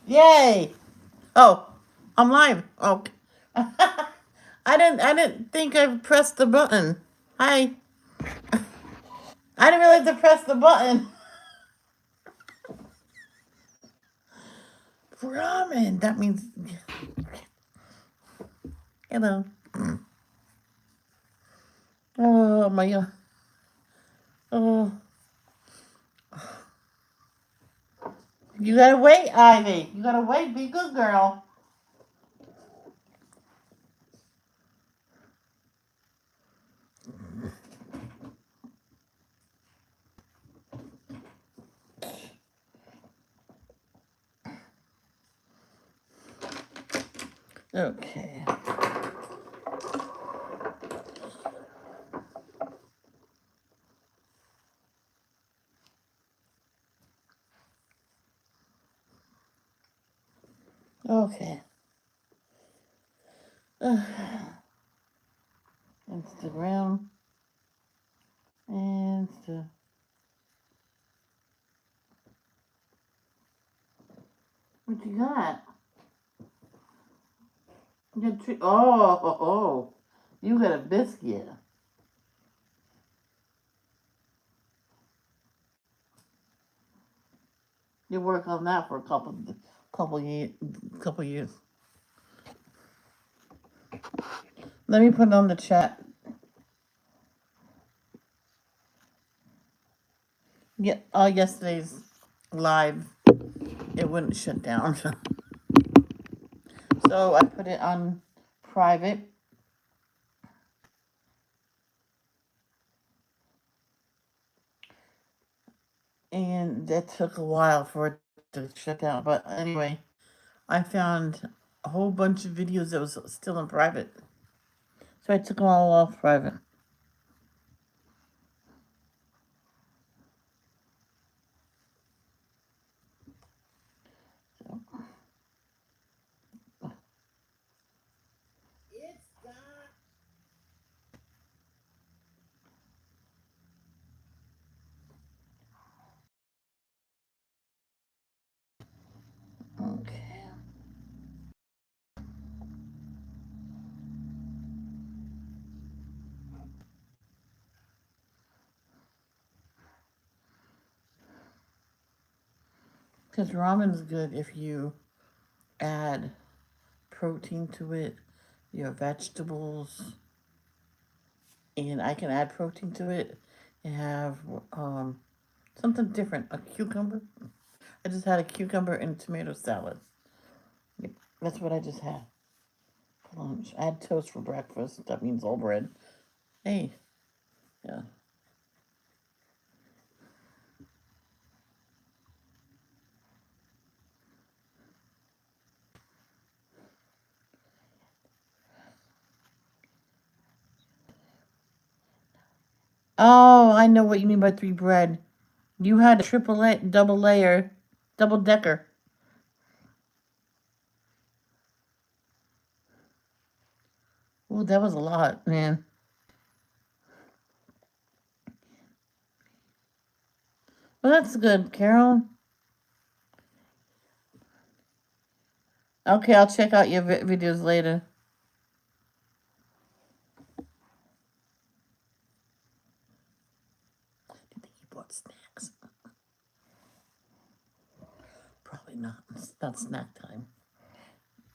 Yay! Oh, I'm live. Okay. I didn't think I pressed the button. Hi. I didn't realize to press the button. Ramen. That means hello. Oh my god. Oh, you gotta wait, Ivy. You gotta wait. Be good, girl. Okay. Okay. Instagram. Insta. What you got? You got oh. You got a biscuit. You work on that for a couple couple years. Let me put it on the chat. Yeah, yesterday's live, it wouldn't shut down. So I put it on private. And that took a while for it to shut down. But anyway, I found a whole bunch of videos that was still in private. So I took them all off private. So. Okay. Because ramen's good if you add protein to it, your vegetables, and I can add protein to it and have something different. A cucumber. I just had a cucumber and tomato salad. Yep, that's what I just had for lunch. I had toast for breakfast. That means all bread. Hey, yeah. Oh, I know what you mean by three bread. You had a double layer, double decker. Oh, that was a lot, man. Well, that's good, Carol. Okay, I'll check out your videos later. Do you think you bought snacks? Probably not. It's not snack time.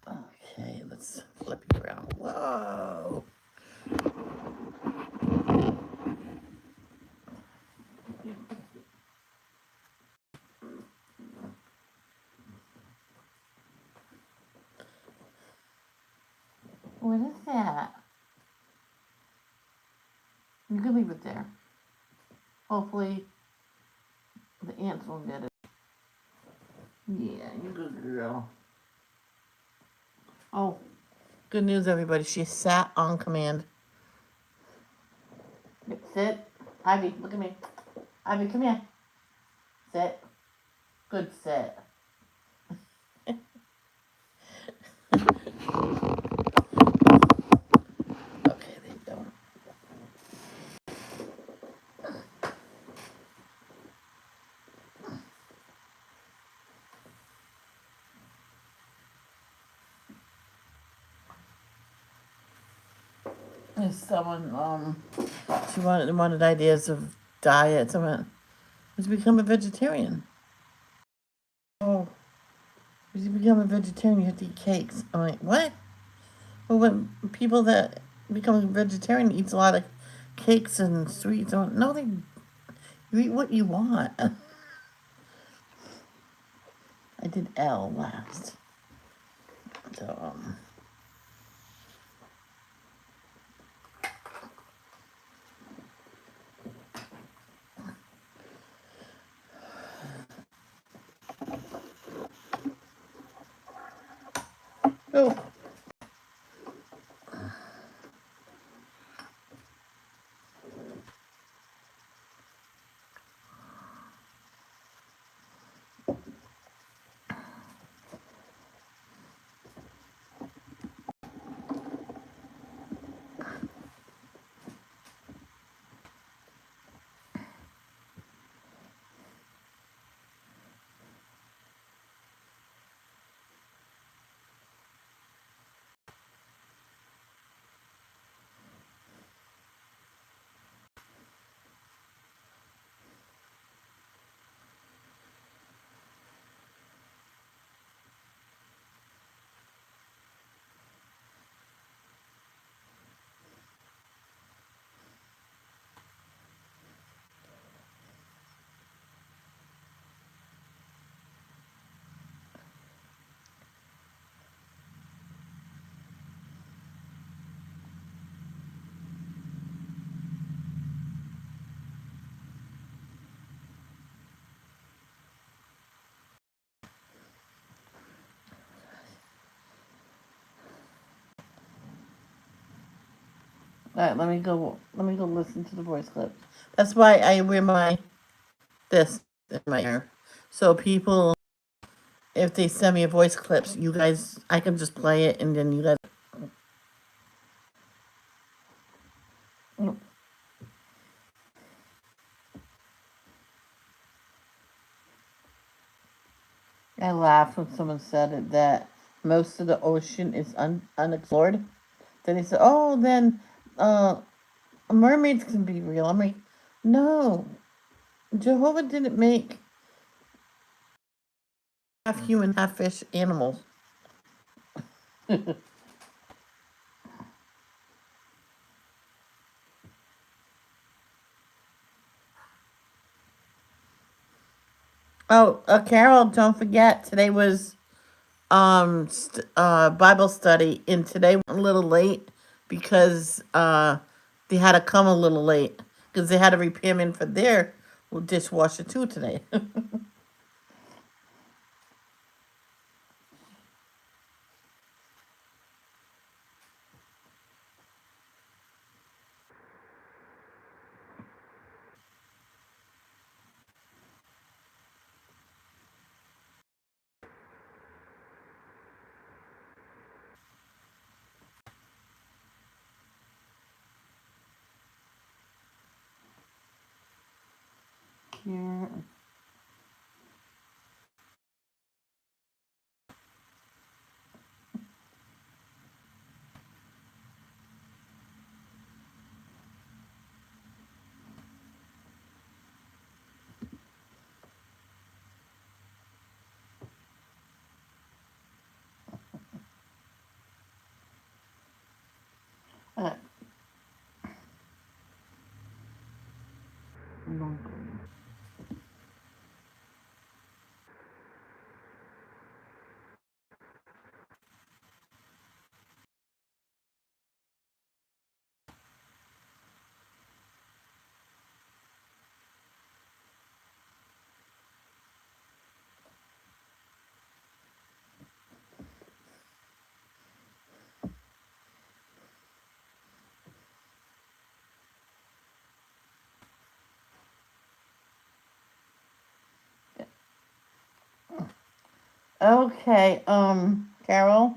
Okay, let's flip you around. Whoa. What is that? You can leave it there. Hopefully, the ants won't get it. Yeah, you good girl. Oh, good news, everybody. She sat on command. Sit. Ivy, look at me. Ivy, come here. Sit. Good sit. Okay, there you go. Someone, she wanted ideas of diet. Someone who's become a vegetarian. Oh, if you become a vegetarian, you have to eat cakes. I'm like, what? Well, when people that become a vegetarian eats a lot of cakes and sweets, I'm like, no, you eat what you want. I did L last, so oh. All right, let me go. Let me go listen to the voice clip. That's why I wear this in my ear, so people, if they send me a voice clips, you guys, I can just play it and then you guys. I laughed when someone said it that most of the ocean is unexplored. Then they said, "Oh, then uh, mermaids can be real." I'm like, no, Jehovah didn't make half human, half fish animals. Oh, Carol, don't forget today was Bible study, and today went a little late because they had to come a little late because they had a repairman for their dishwasher too today. Yeah. Uh, okay, Carol,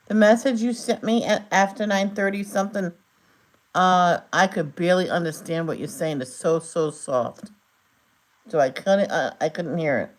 the message you sent me at after 9:30 something, I could barely understand what you're saying. It's so soft, so I couldn't hear it.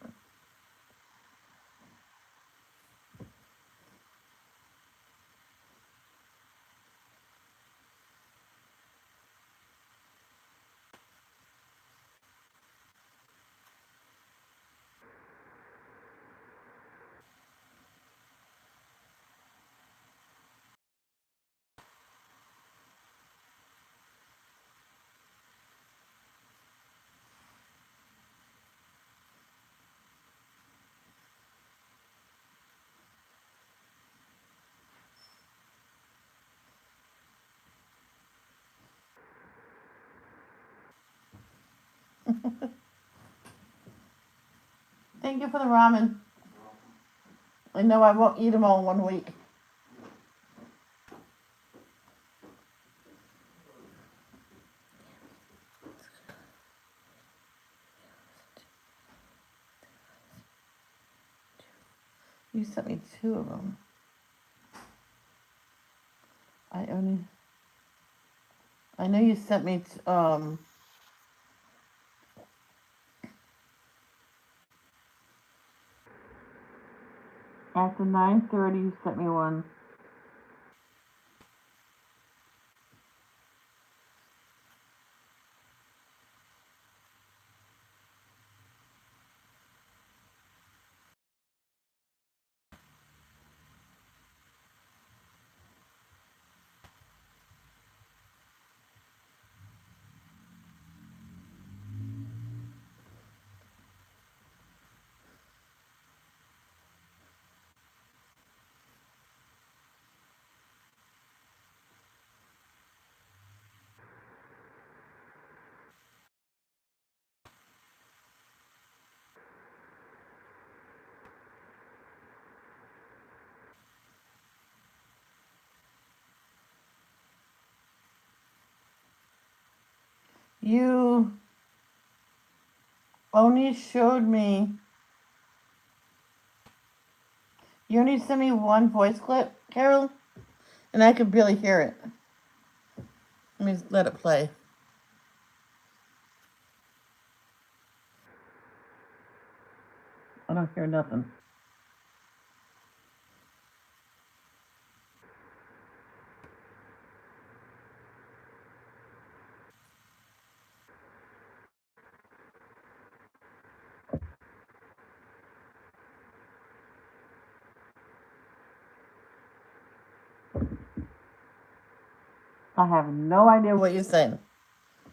Thank you for the ramen. I know I won't eat them all in 1 week. You sent me 2 of them. I know you sent me after 9:30 you sent me one. You only showed me. You only sent me one voice clip, Carol, and I could barely hear it. Let me let it play. I don't hear nothing. I have no idea what you're saying.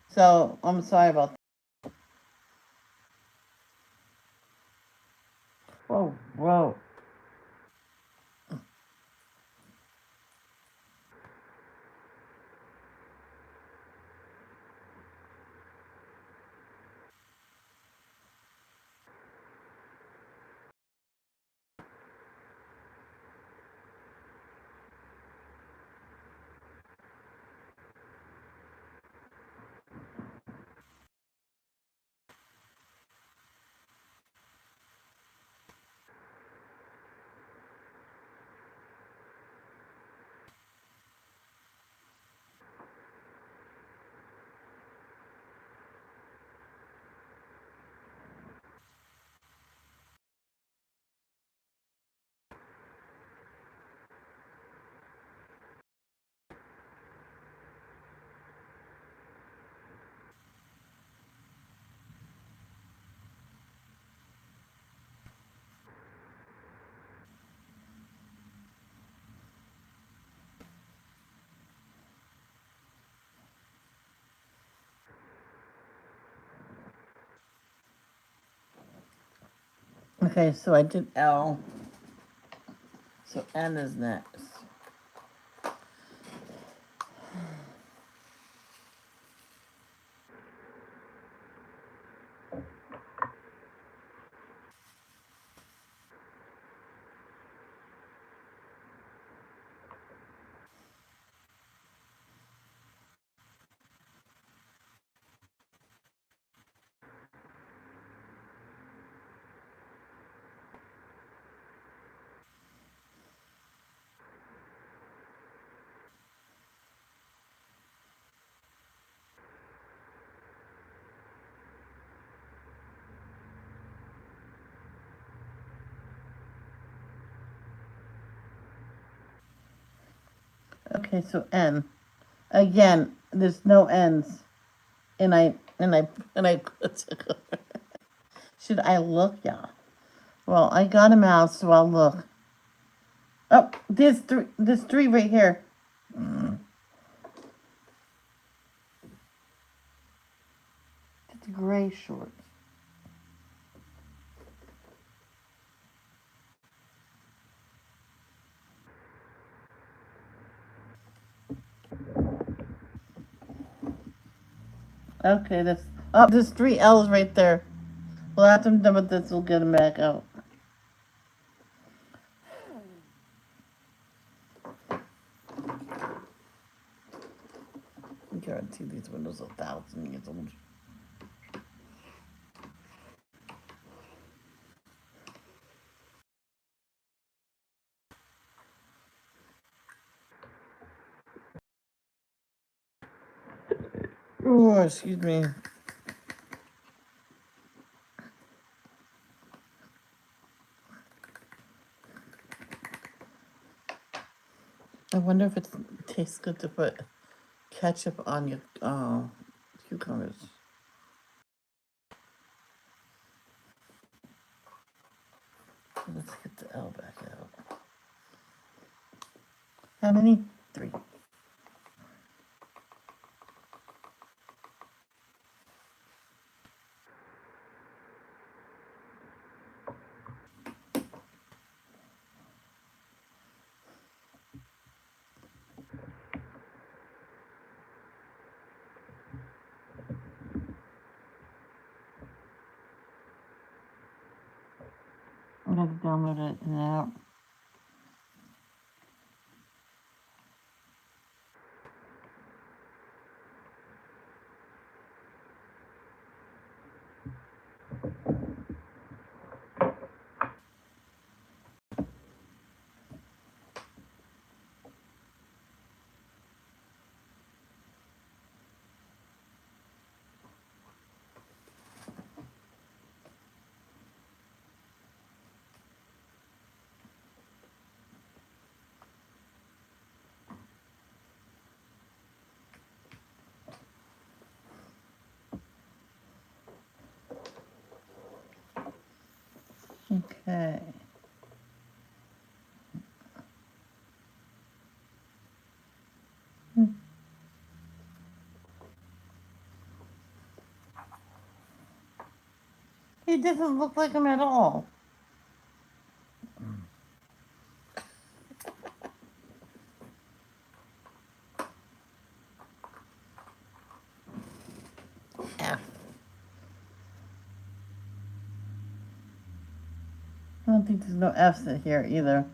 So I'm sorry about that. Oh, whoa. Okay, so I did L. So N is next. Okay, so N. Again, there's no N's. And I should I look? Yeah. Well, I got him out, so I'll look. Oh, there's 3. There's 3 right here. It's gray shorts. Okay, Oh, there's 3 L's right there. Well, after I'm done with this, we'll get them back out. I guarantee these windows are 1,000 years old. Oh, excuse me. I wonder if it tastes good to put ketchup on your cucumbers. Let's get the L back out. How many? 3. I'm gonna download it now. Okay. He doesn't look like him at all. F. I don't think there's no F's in here either.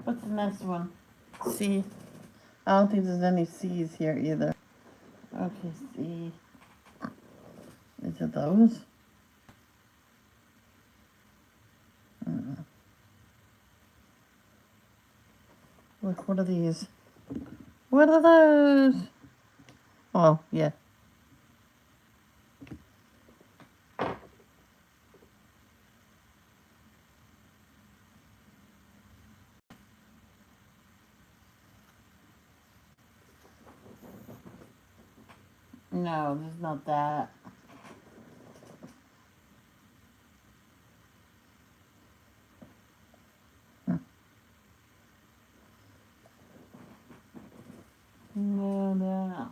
What's the next one? C. I don't think there's any C's here either. Okay, C. Is it those? Look, what are these? What are those? Oh, yeah. No, there's not that. No, no.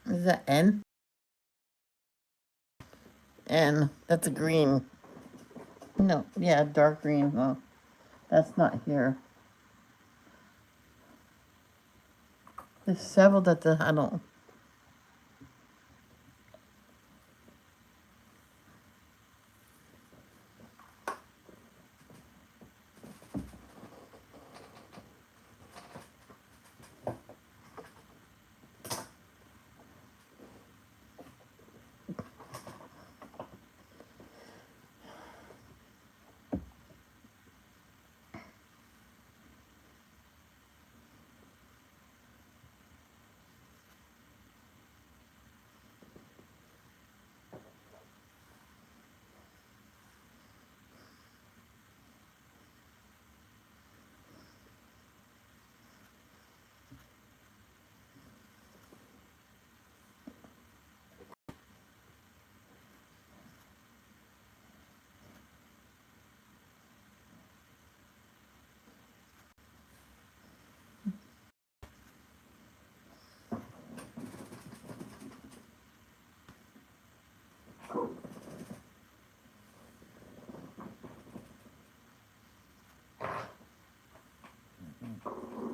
Is that N? N. That's a green. No, yeah, dark green. Oh, that's not here. There's several that I don't.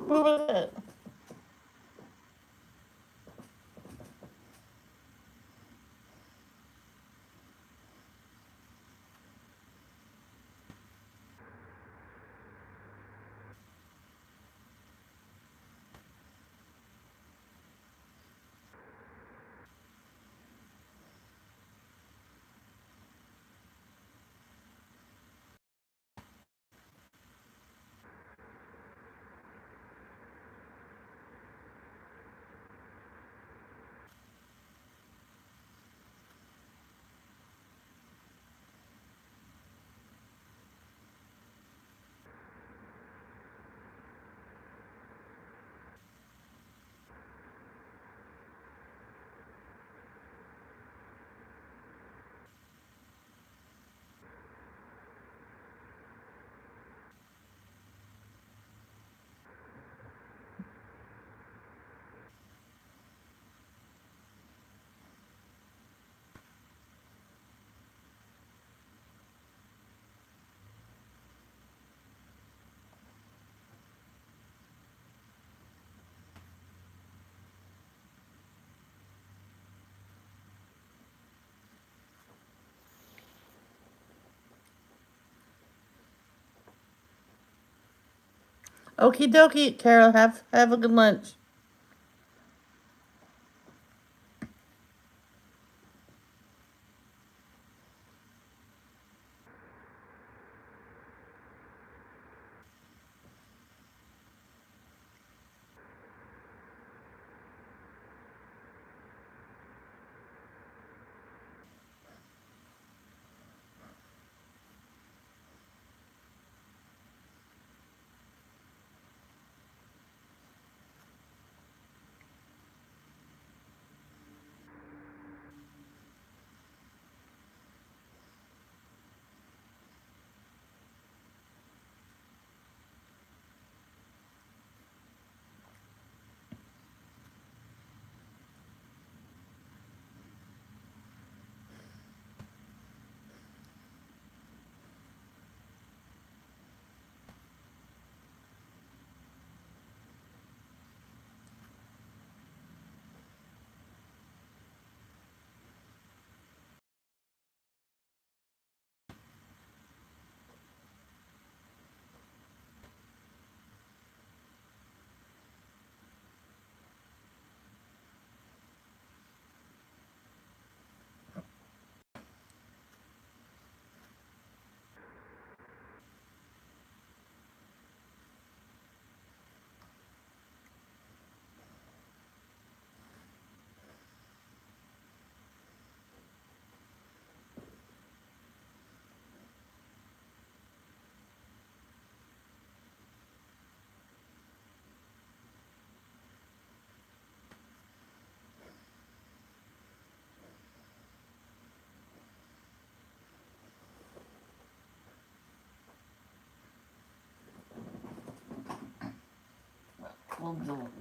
Who was it? Okie dokie, Carol. Have a good lunch.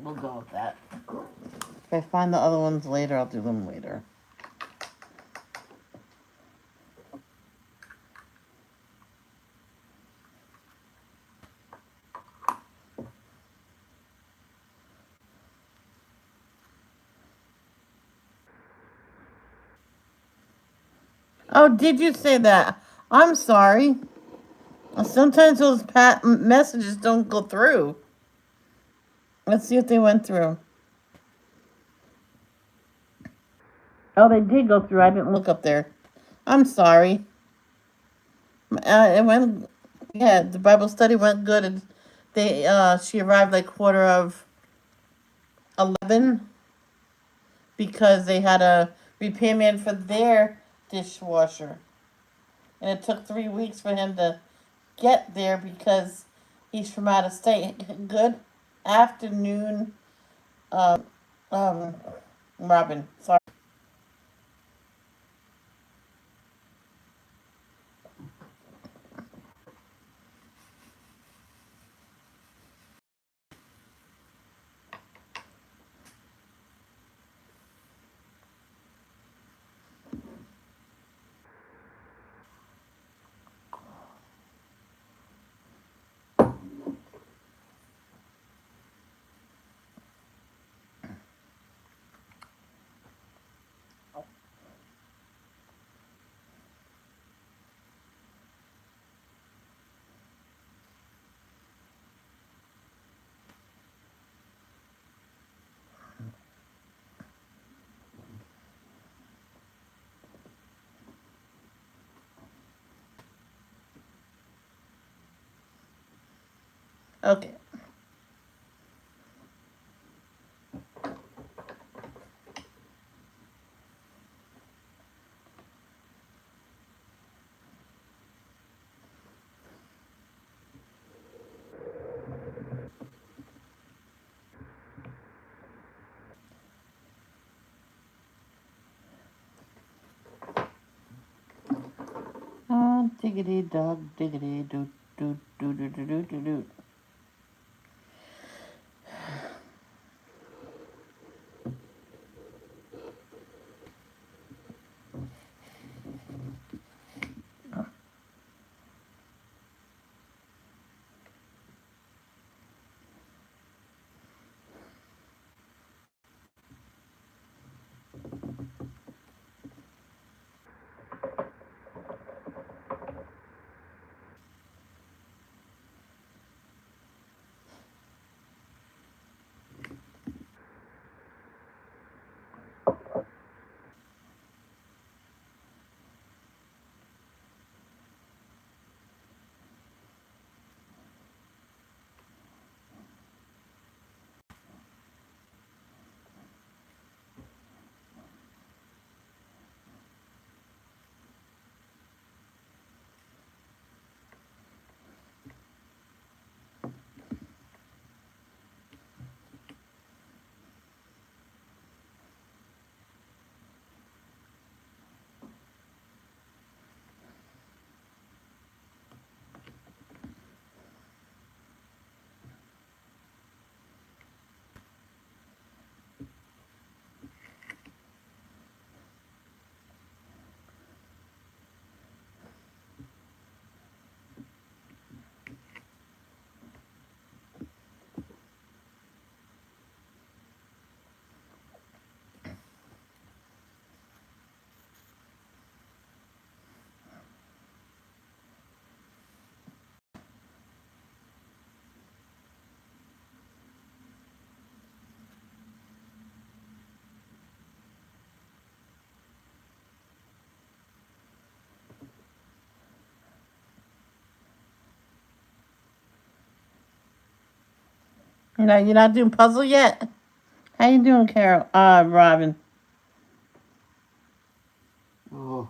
We'll go with that. If I find the other ones later, I'll do them later. Oh, did you say that? I'm sorry. Sometimes those messages don't go through. Let's see if they went through. Oh, they did go through. I didn't look up there. I'm sorry. It went. Yeah, the Bible study went good, and she arrived like 11:15 because they had a repairman for their dishwasher, and it took 3 weeks for him to get there because he's from out of state. Good afternoon, um, Robin. Sorry. Okay. Oh, diggity dog, diggity doo doo doo doo doo doo doo doo. No, you're not doing puzzle yet? How you doing, Carol? Robin. Oh.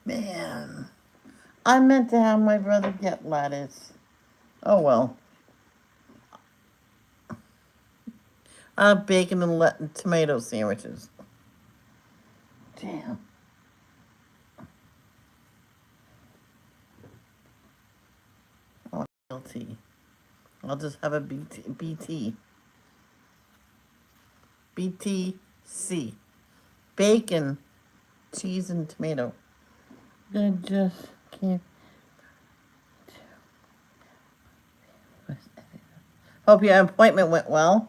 Man, I meant to have my brother get lettuce. Oh well. Bacon and tomato sandwiches. Damn. Oh, guilty. I'll just have a BTC. Bacon, cheese, and tomato. I just can't. Hope your appointment went well.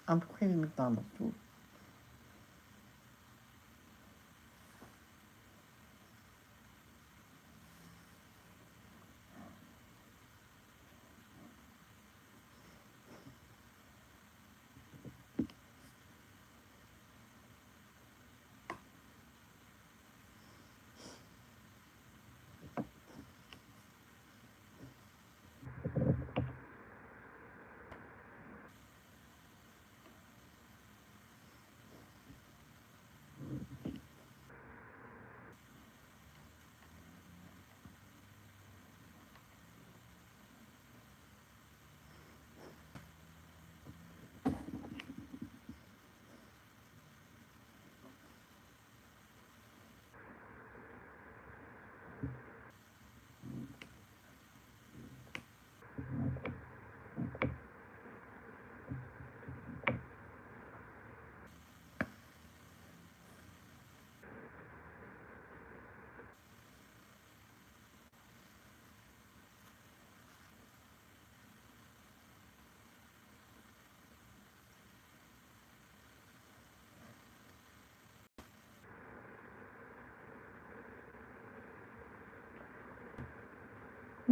I'm craving McDonald's too.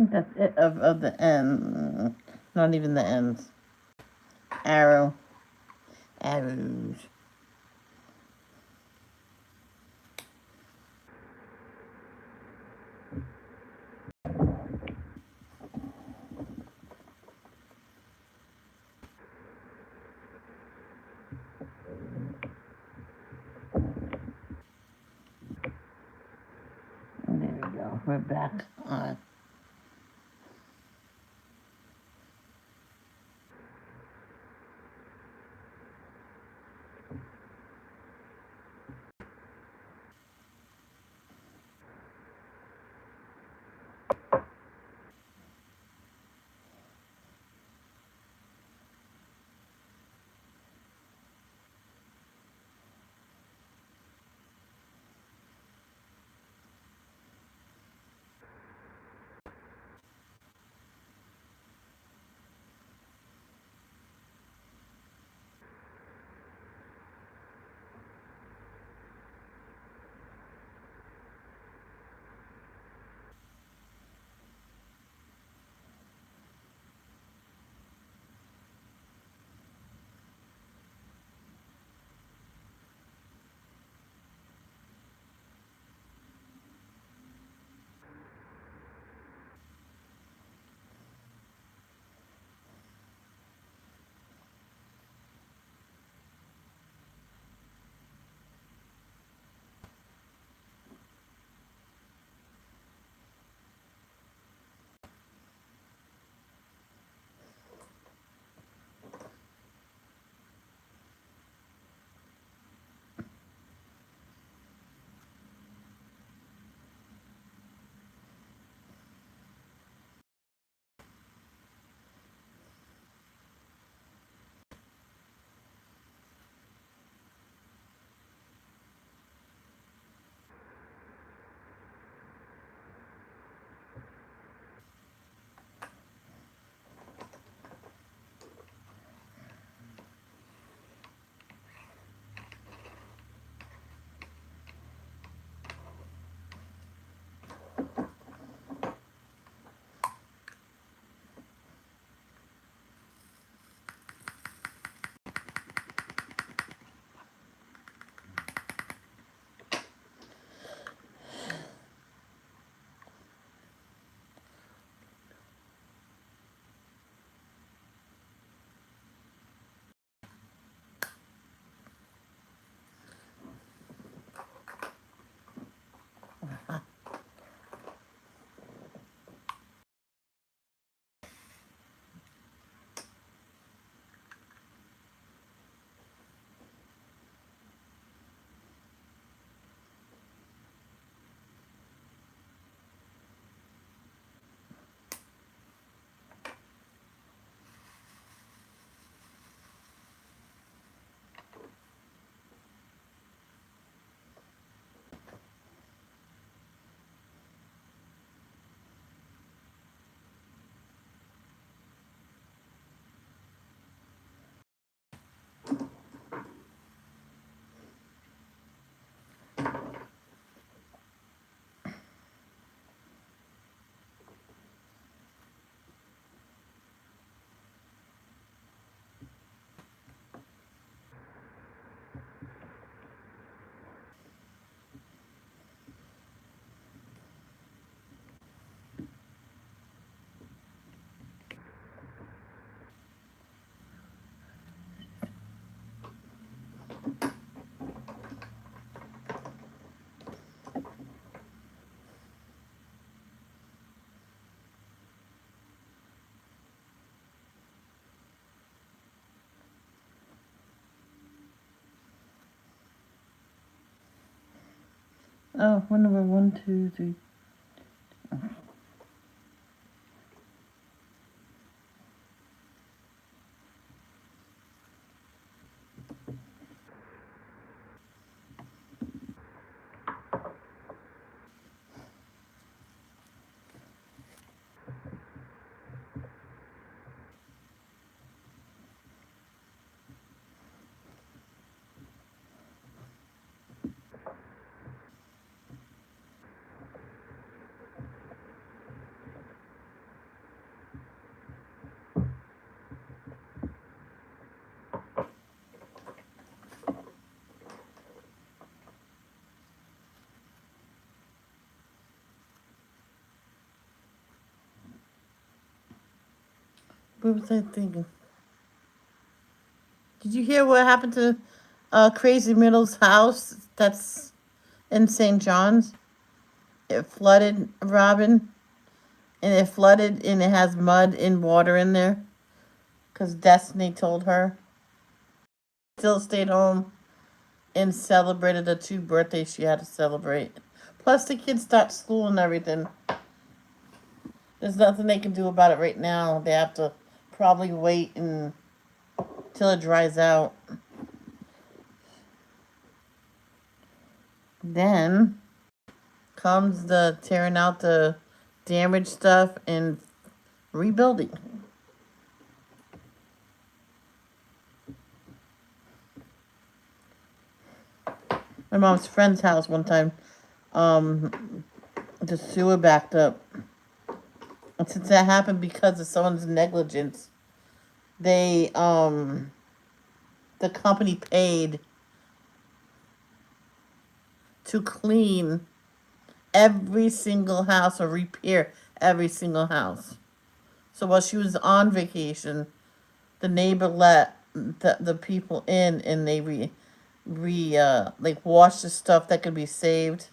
That's it of the end. Not even the ends. Arrows. And there we go. We're back on. Oh, what number? 1, 2, 3. What was I thinking? Did you hear what happened to Crazy Middle's house that's in St. John's? It flooded, Robin, and it flooded and it has mud and water in there because Destiny told her. Still stayed home and celebrated the 2 birthdays she had to celebrate. Plus, the kids start school and everything. There's nothing they can do about it right now. They have to probably wait until it dries out. Then comes the tearing out the damaged stuff and rebuilding. My mom's friend's house one time, the sewer backed up. And since that happened because of someone's negligence, they the company paid to clean every single house or repair every single house. So while she was on vacation, the neighbor let the people in and they like washed the stuff that could be saved.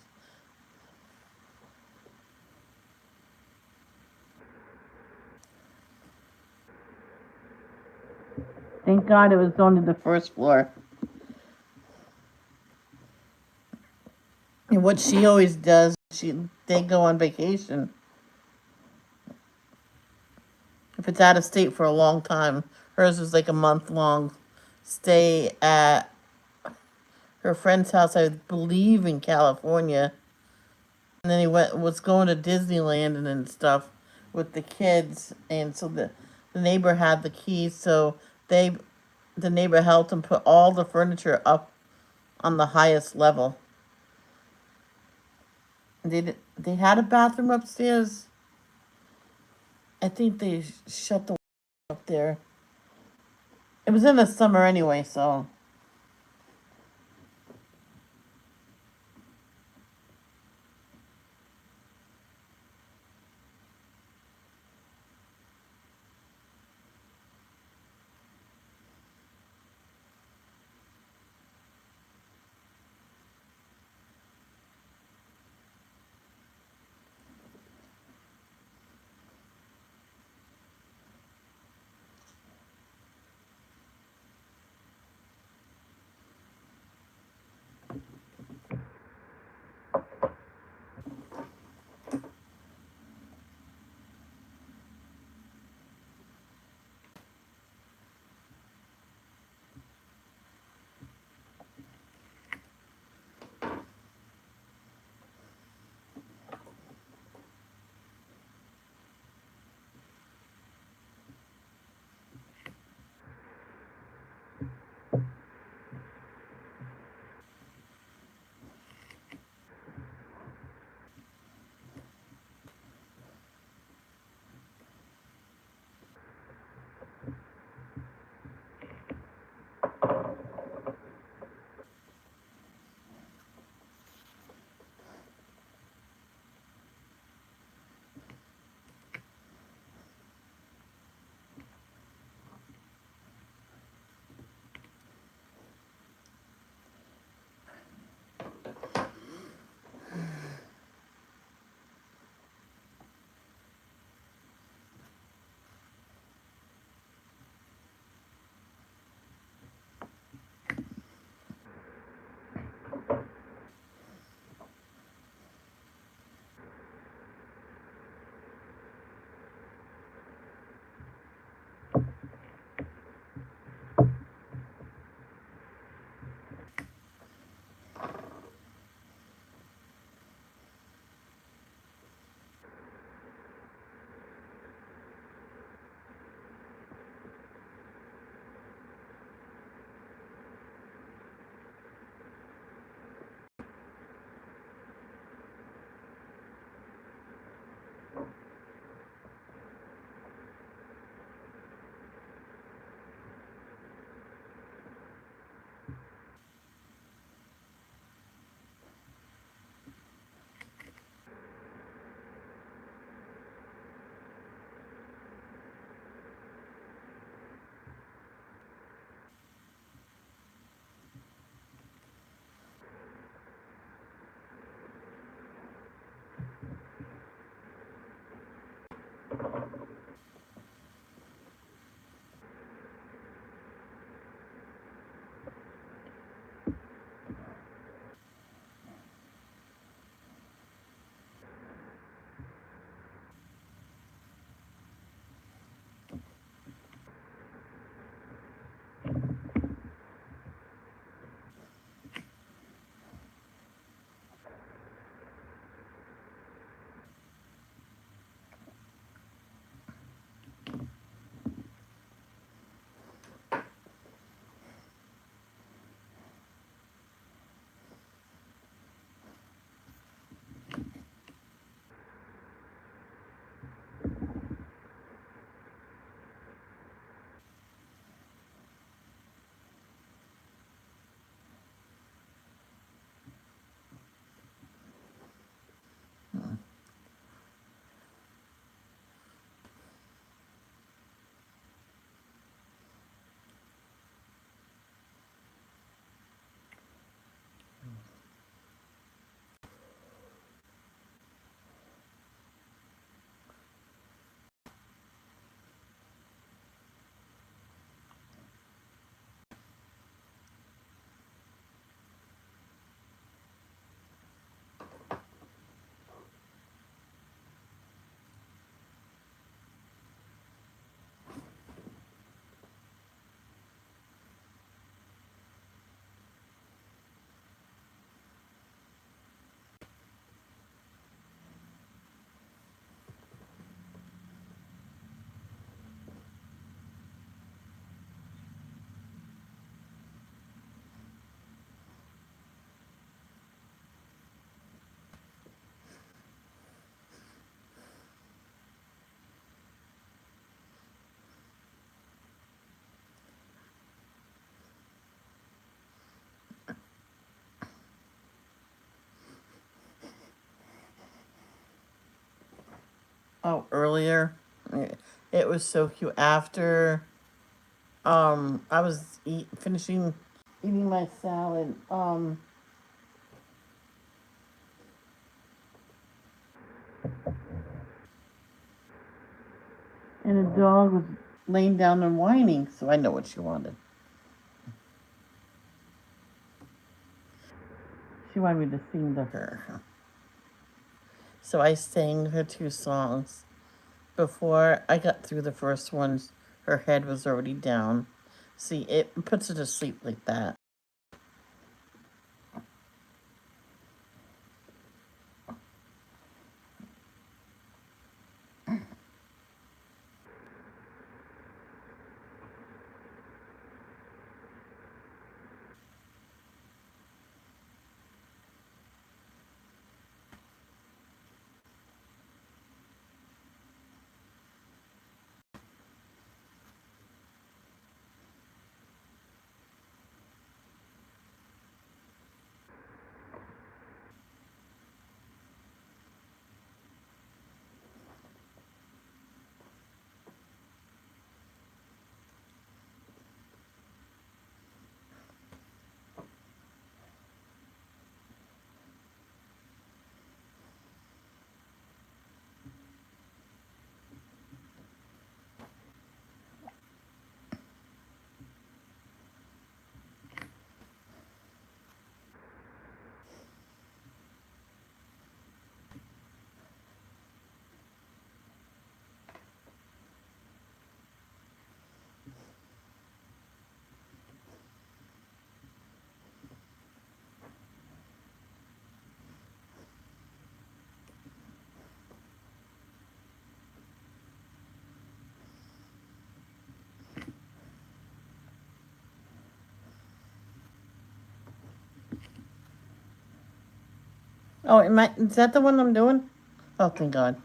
Thank God it was only the first floor. And what she always does, they go on vacation. If it's out of state for a long time, hers was like a month long stay at her friend's house, I believe in California. And then he was going to Disneyland and stuff with the kids, and so the neighbor had the keys, so they the neighbor helped him put all the furniture up on the highest level. They had a bathroom upstairs. I think they shut the up there. It was in the summer anyway, so earlier. It was so cute. After I was finishing eating my salad, and the dog was laying down and whining, so I know what she wanted. She wanted me to sing to her. So I sang her 2 songs. Before I got through the first ones, her head was already down. See, it puts her to sleep like that. Oh, is that the one I'm doing? Oh, thank God.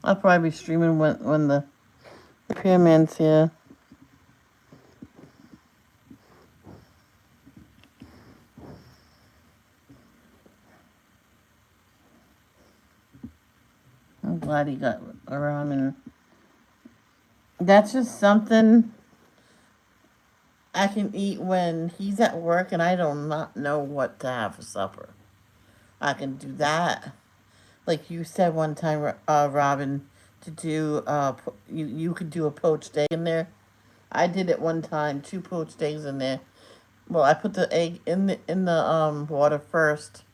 I'll probably be streaming when the repairman's here. I'm glad he got around, and that's just something I can eat when he's at work and I do not know what to have for supper. I can do that. Like you said one time, Robin, to do you could do a poached egg in there. I did it one time, 2 poached eggs in there. Well, I put the egg in the water first.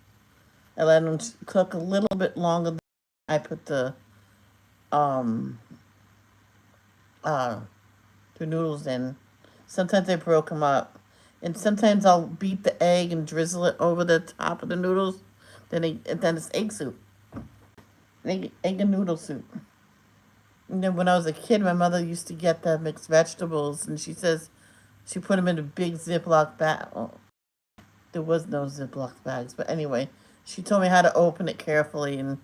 I let them cook a little bit longer. I put um uh the noodles in. Sometimes I broke them up, and sometimes I'll beat the egg and drizzle it over the top of the noodles. Then it's egg soup, egg and noodle soup. And then when I was a kid, my mother used to get the mixed vegetables, and she says she put them in a big Ziploc bag. Oh, there was no Ziploc bags, but anyway, she told me how to open it carefully, and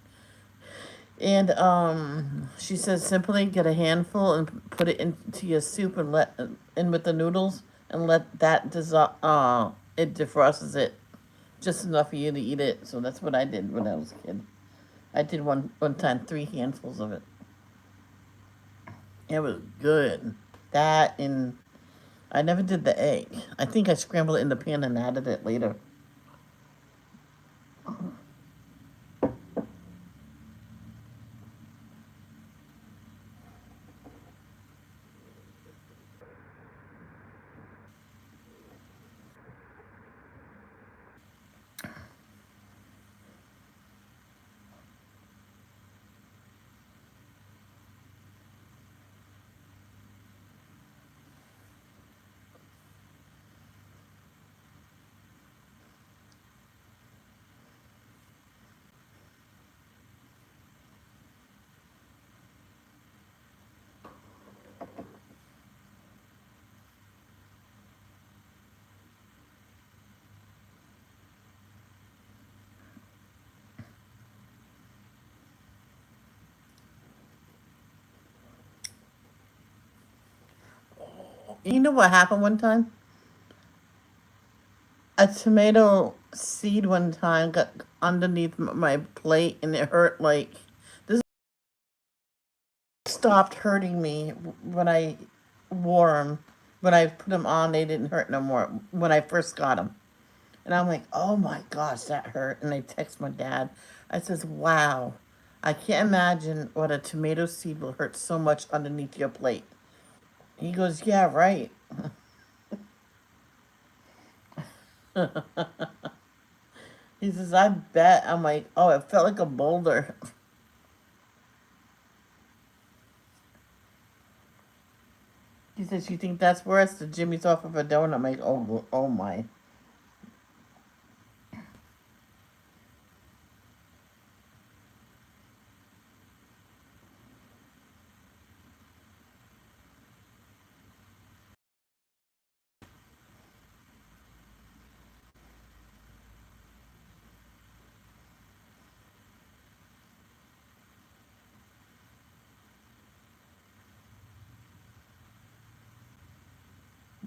she says simply get a handful and put it into your soup and let in with the noodles and let that dissolve. It defrosts it just enough for you to eat it. So that's what I did when I was a kid. I did one time 3 handfuls of it. It was good. That and I never did the egg. I think I scrambled it in the pan and added it later. You know what happened one time? A tomato seed one time got underneath my plate and it hurt like this. Stopped hurting me when I wore them. When I put them on, they didn't hurt no more when I first got them. And I'm like, oh my gosh, that hurt. And I text my dad. I says, wow, I can't imagine what a tomato seed will hurt so much underneath your plate. He goes, yeah, right. He says, I bet. I'm like, oh, it felt like a boulder. He says, you think that's worse? The Jimmy's off of a donut. I'm like, oh my.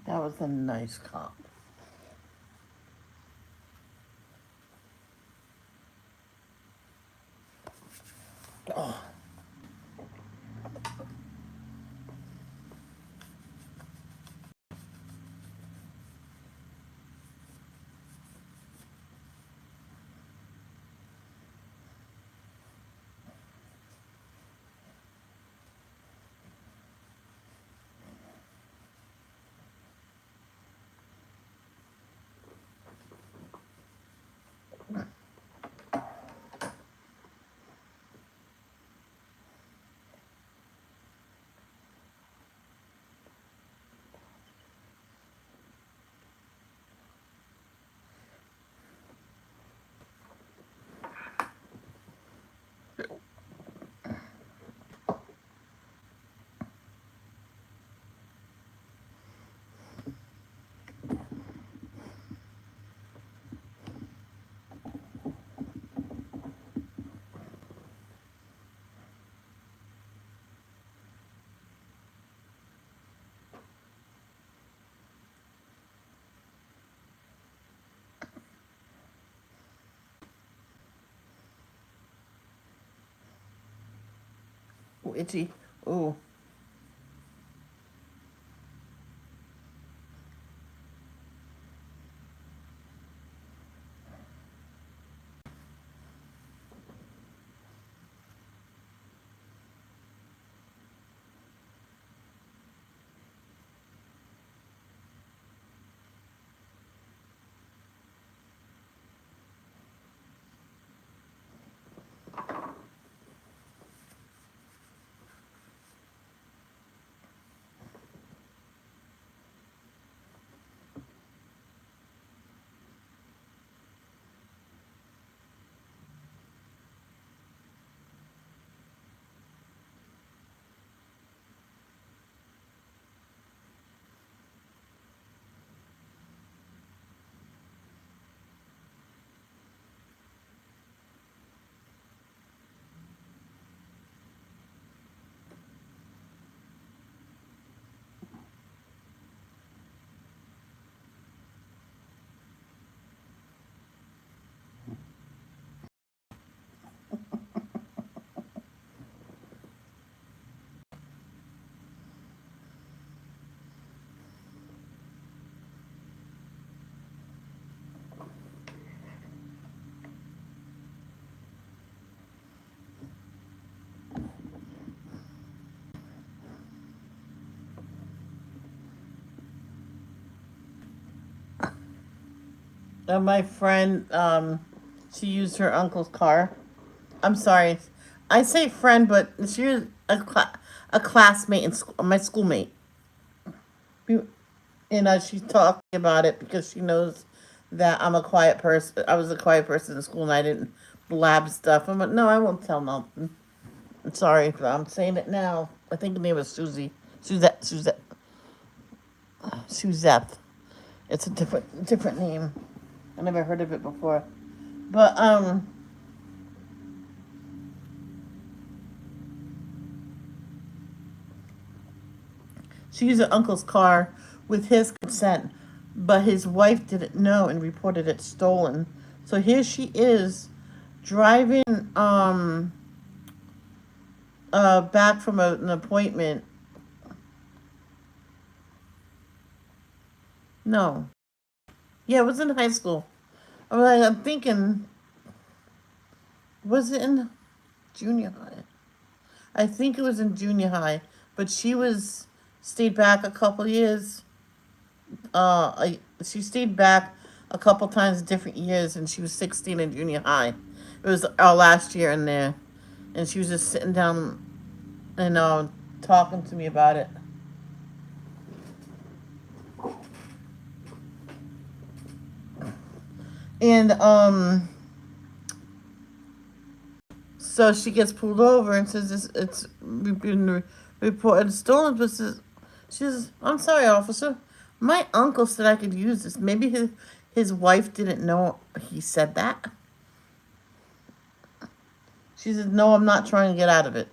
That was a nice comp. Oh, itchy. Ooh. My friend, she used her uncle's car. I'm sorry. I say friend, but she was a classmate in school, my schoolmate. And she's talking about it because she knows that I'm a quiet person. I was a quiet person in school and I didn't blab stuff. I'm like, no, I won't tell nothing. I'm sorry, but I'm saying it now. I think the name was Susie. Suzette. It's a different name. I never heard of it before. But she used her uncle's car with his consent, but his wife didn't know and reported it stolen. So here she is driving back from an appointment. No. Yeah, it was in high school. I'm thinking, was it in junior high? I think it was in junior high, but she was stayed back a couple years. She stayed back a couple times, different years, and she was 16 in junior high. It was our last year in there, and she was just sitting down and talking to me about it. And so she gets pulled over and says it's been reported stolen. But she says, "I'm sorry, officer. My uncle said I could use this. Maybe his wife didn't know he said that." She says, "No, I'm not trying to get out of it.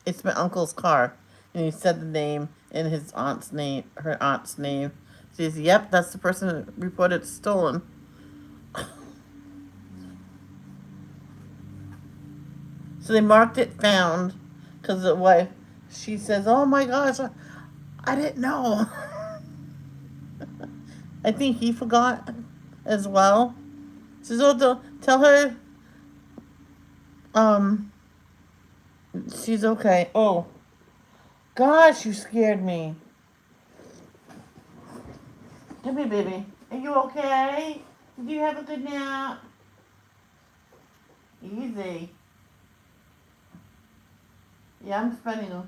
It's my uncle's car." And he said the name and his aunt's name, her aunt's name. She says, "Yep, that's the person that reported stolen." So they marked it found because the wife, she says, "Oh my gosh, I didn't know." I think he forgot as well. She says, "Oh, don't tell her um she's okay." Oh gosh, you scared me. Come here, baby. Are you okay? Did you have a good nap? Easy. Yeah, I'm spending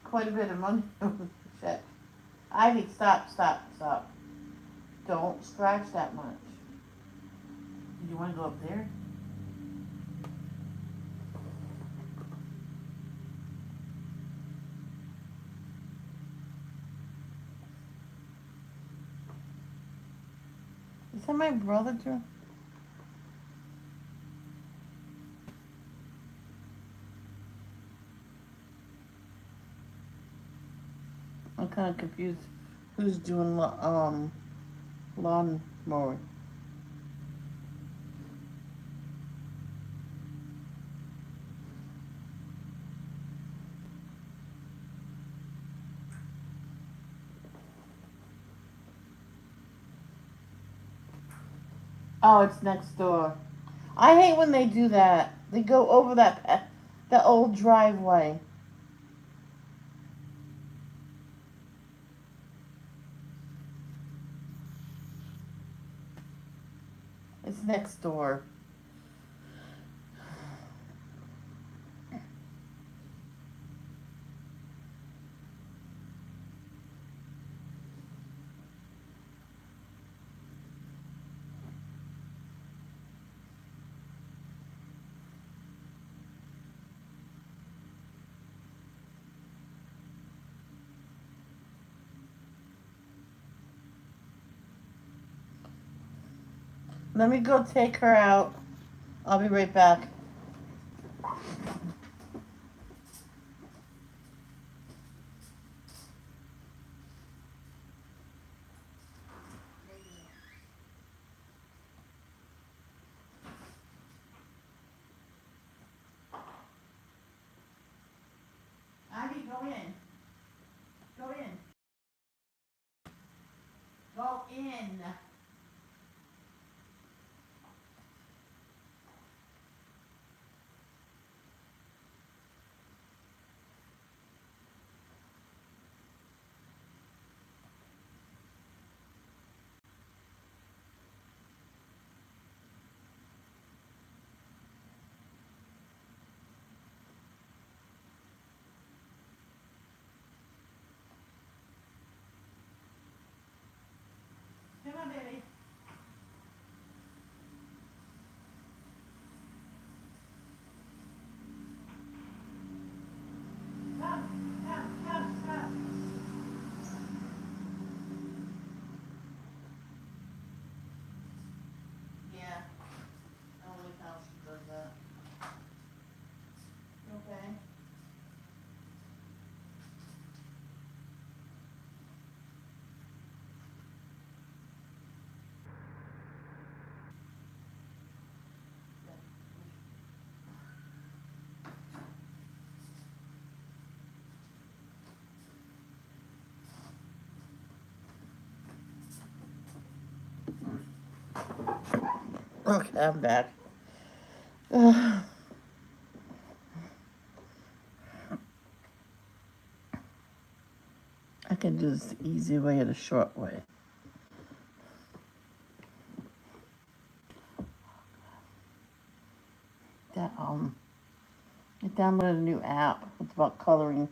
quite a bit of money on shit. Ivy, stop, stop, stop. Don't scratch that much. Do you want to go up there? Is that my brother, too? I'm kind of confused. Who's doing lawn mowing? Oh, it's next door. I hate when they do that. They go over that old driveway. It's next door. Let me go take her out. I'll be right back. Ivy, go in. Go in. Go in. Come on, baby. Okay, I'm back. I can do this the easy way or the short way. That I downloaded a new app. It's about coloring.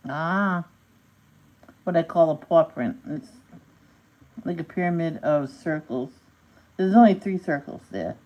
Ah, what I call a paw print. It's like a pyramid of circles. There's only 3 circles there.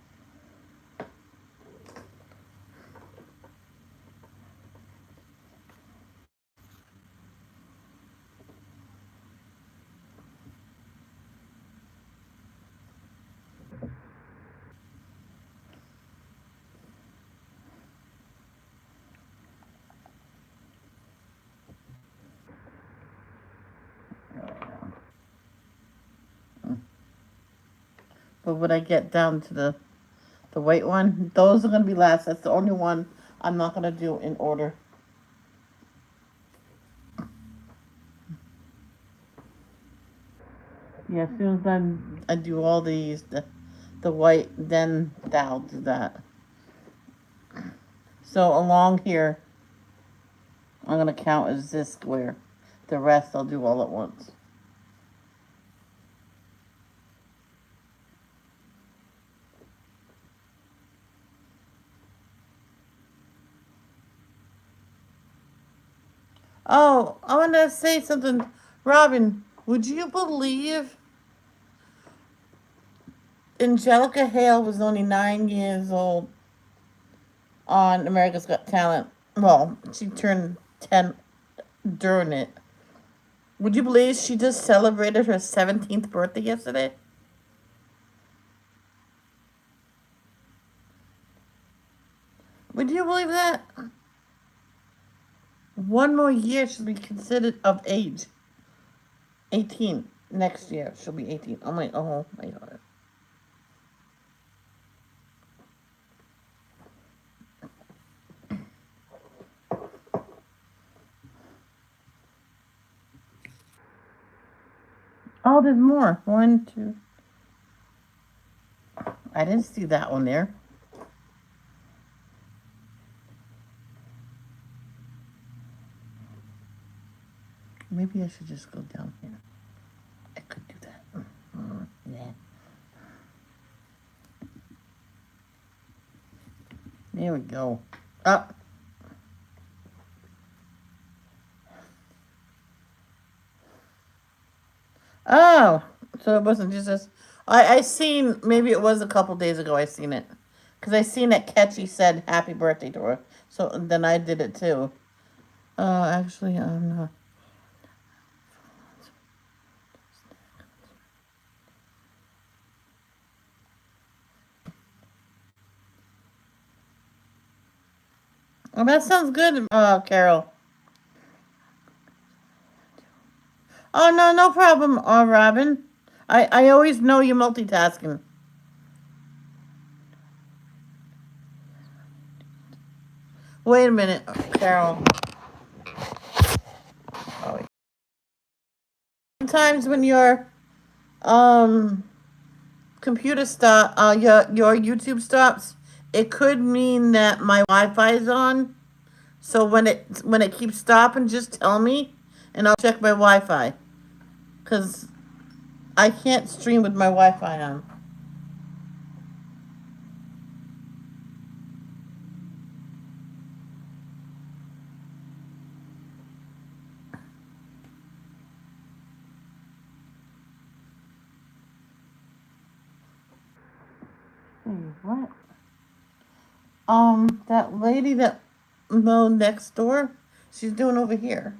But when I get down to the white one, those are going to be last. That's the only one I'm not going to do in order. Yeah, as soon as I do all these, the white, then I'll do that. So along here, I'm going to count as this square. The rest I'll do all at once. Oh, I want to say something. Robin, would you believe Angelica Hale was only 9 years old on America's Got Talent? Well, she turned 10 during it. Would you believe she just celebrated her 17th birthday yesterday? Would you believe that? One more year she'll be considered of age. 18. Next year she'll be 18. Oh my God. Oh, there's more. 1, 2. I didn't see that one there. Maybe I should just go down here. I could do that. Yeah. There we go. Up. Oh, so it wasn't just this. I seen, maybe it was a couple days ago I seen it. Because I seen that Ketchy said happy birthday to her. So then I did it too. Actually, I'm not. Well, that sounds good, Carol. Oh, no, no problem, Robin. I always know you're multitasking. Wait a minute, Carol. Oh, sometimes when your computer your YouTube stops, it could mean that my Wi-Fi is on. So when it keeps stopping, just tell me, and I'll check my Wi-Fi, cause I can't stream with my Wi-Fi on. Hey, what? That lady that mowed next door, she's doing over here.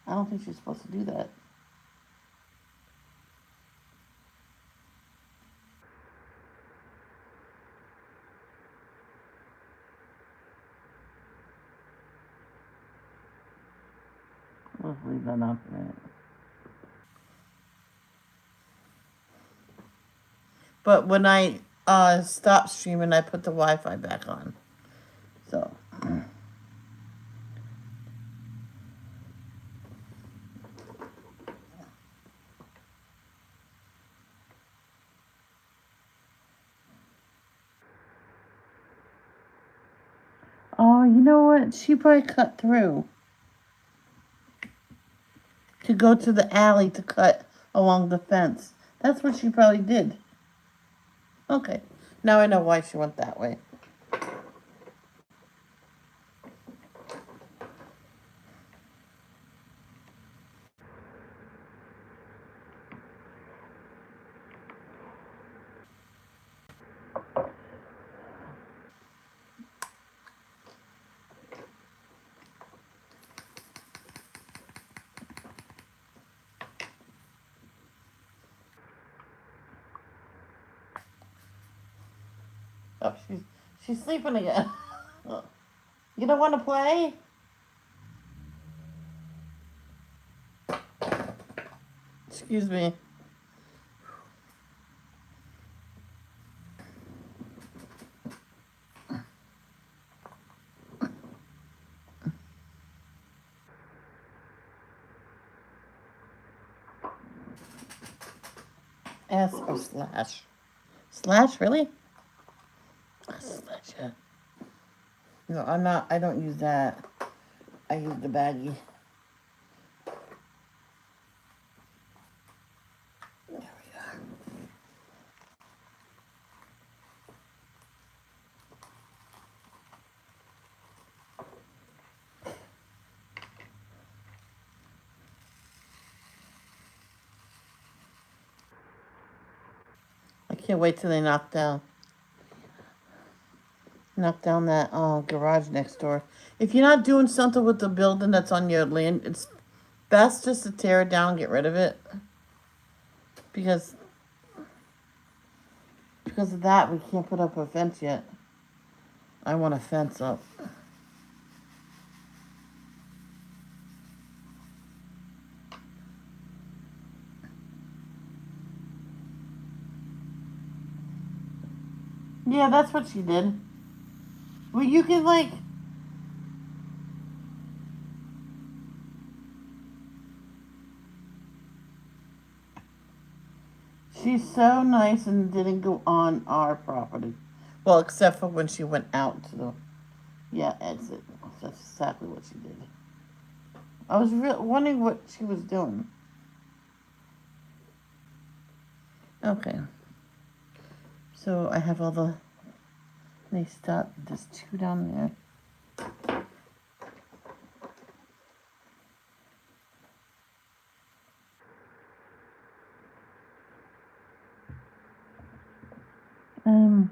I don't think she's supposed to do that. Let's leave that out for a minute. But when I stop streaming, I put the Wi-Fi back on. So. Oh, you know what? She probably cut through to go to the alley to cut along the fence. That's what she probably did. Okay. Now I know why she went that way. Oh, she's sleeping again. You don't want to play? Excuse me. S or slash? Slash, really? Slash, yeah. No, I'm not. I don't use that. I use the baggie. There we are. I can't wait till they knock down that garage next door. If you're not doing something with the building that's on your land, it's best just to tear it down and get rid of it. Because of that, we can't put up a fence yet. I want a fence up. Yeah, that's what she did. Well, you can like... She's so nice and didn't go on our property. Well, except for when she went out to the... Yeah, exit. That's exactly what she did. I was wondering what she was doing. Okay. So I have all the nice stuff. There's two down there. Um.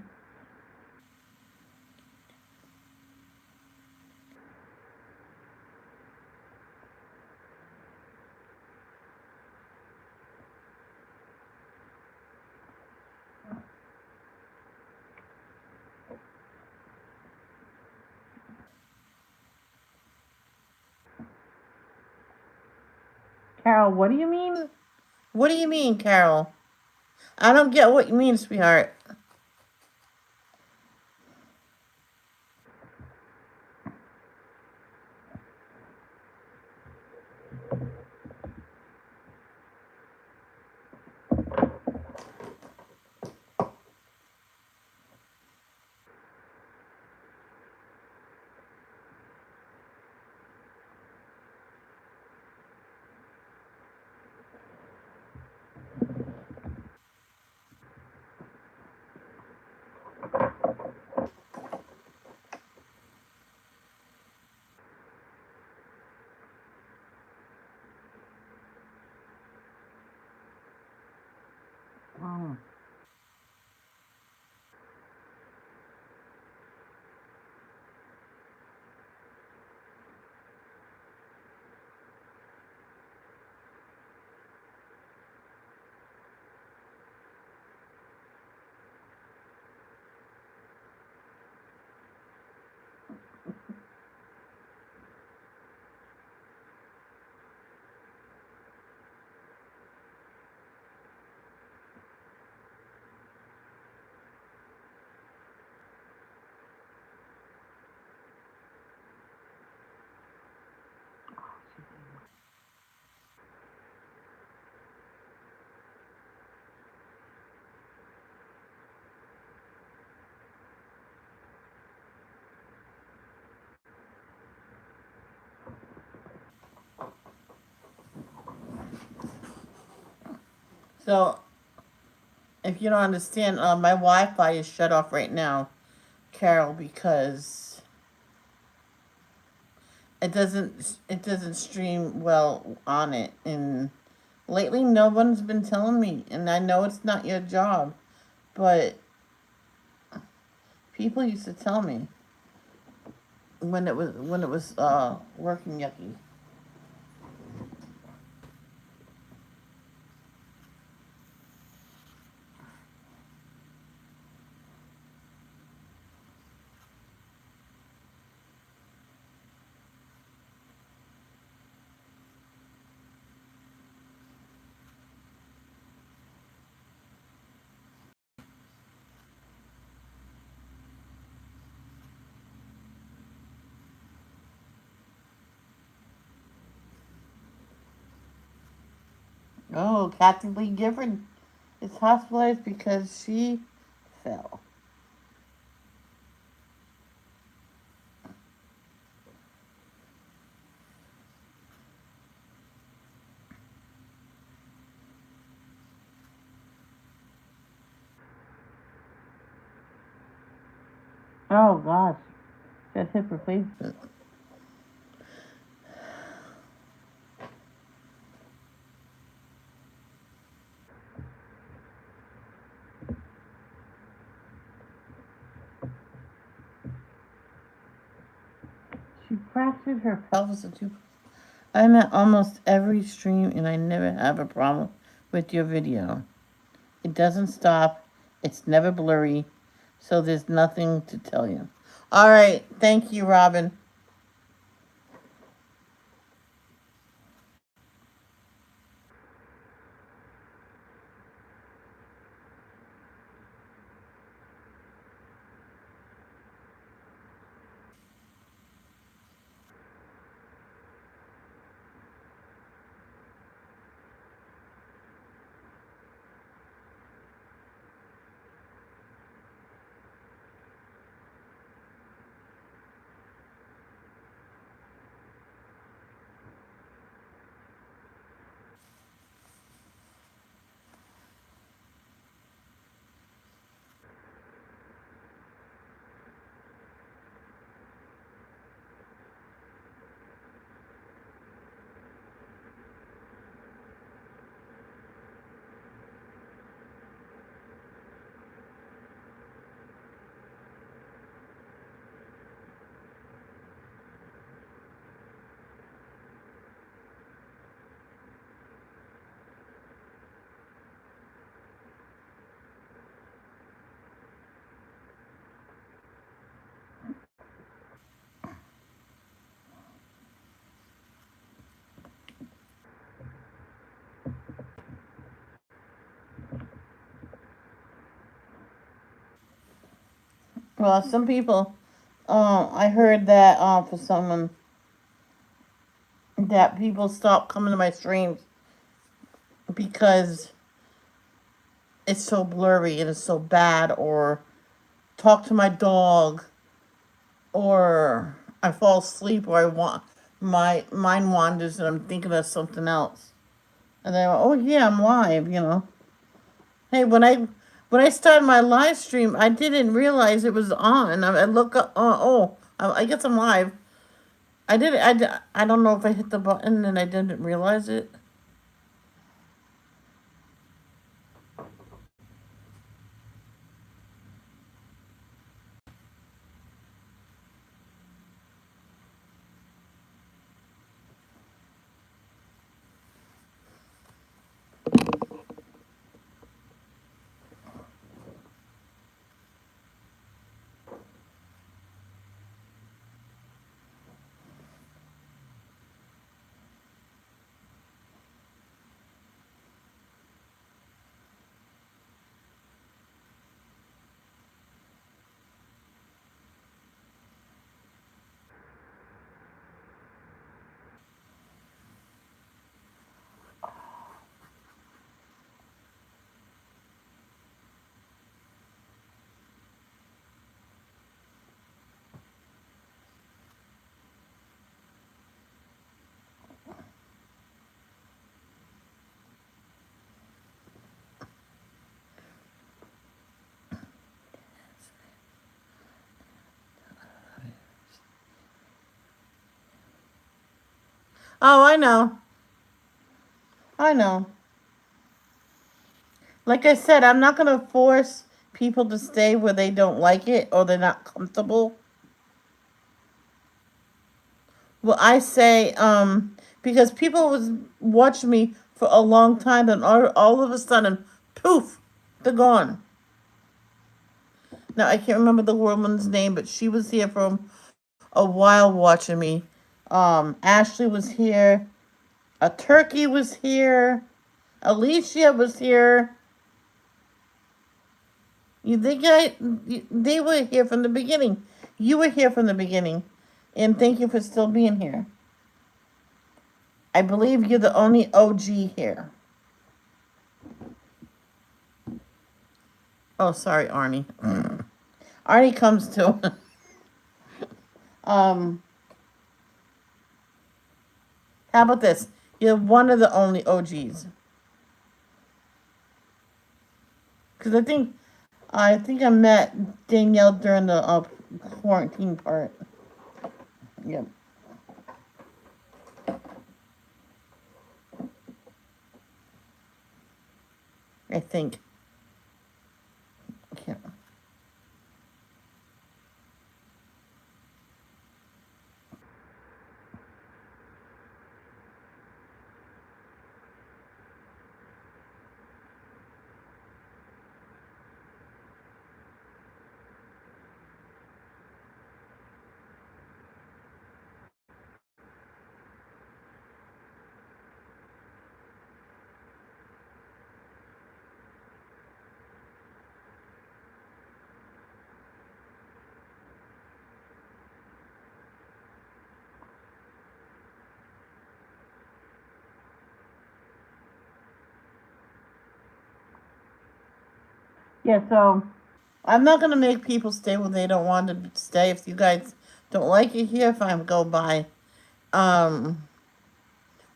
Carol, what do you mean? What do you mean, Carol? I don't get what you mean, sweetheart. Oh. So, if you don't understand, my Wi-Fi is shut off right now, Carol, because it doesn't stream well on it, and lately no one's been telling me, and I know it's not your job, but people used to tell me when it was working yucky. Oh, Kathy Lee Gifford is hospitalized because she fell. Oh gosh, that hip replacement. She fractured her pelvis in two. I'm at almost every stream and I never have a problem with your video. It doesn't stop. It's never blurry. So there's nothing to tell you. All right. Thank you, Robin. Well, some people, I heard that for someone that people stop coming to my streams because it's so blurry and it's so bad, or talk to my dog, or I fall asleep, or I want my mind wanders and I'm thinking of something else. And they go, "Oh yeah, I'm live." Hey, when I started my live stream, I didn't realize it was on. I look up, I guess I'm live. I don't know if I hit the button and I didn't realize it. Oh, I know. I know. Like I said, I'm not going to force people to stay where they don't like it or they're not comfortable. Well, I say, because people was watching me for a long time, and all of a sudden, poof, they're gone. Now I can't remember the woman's name, but she was here for a while watching me. Ashley was here. A turkey was here. Alicia was here. You think they were here from the beginning. You were here from the beginning. And thank you for still being here. I believe you're the only OG here. Oh, sorry, Arnie. Arnie comes to. um, how about this? You're one of the only OGs. Because I think I met Danielle during the quarantine part. Yep, I think. Yeah. Yeah, so I'm not gonna make people stay where they don't want to stay. If you guys don't like it here, fine, go by. Um,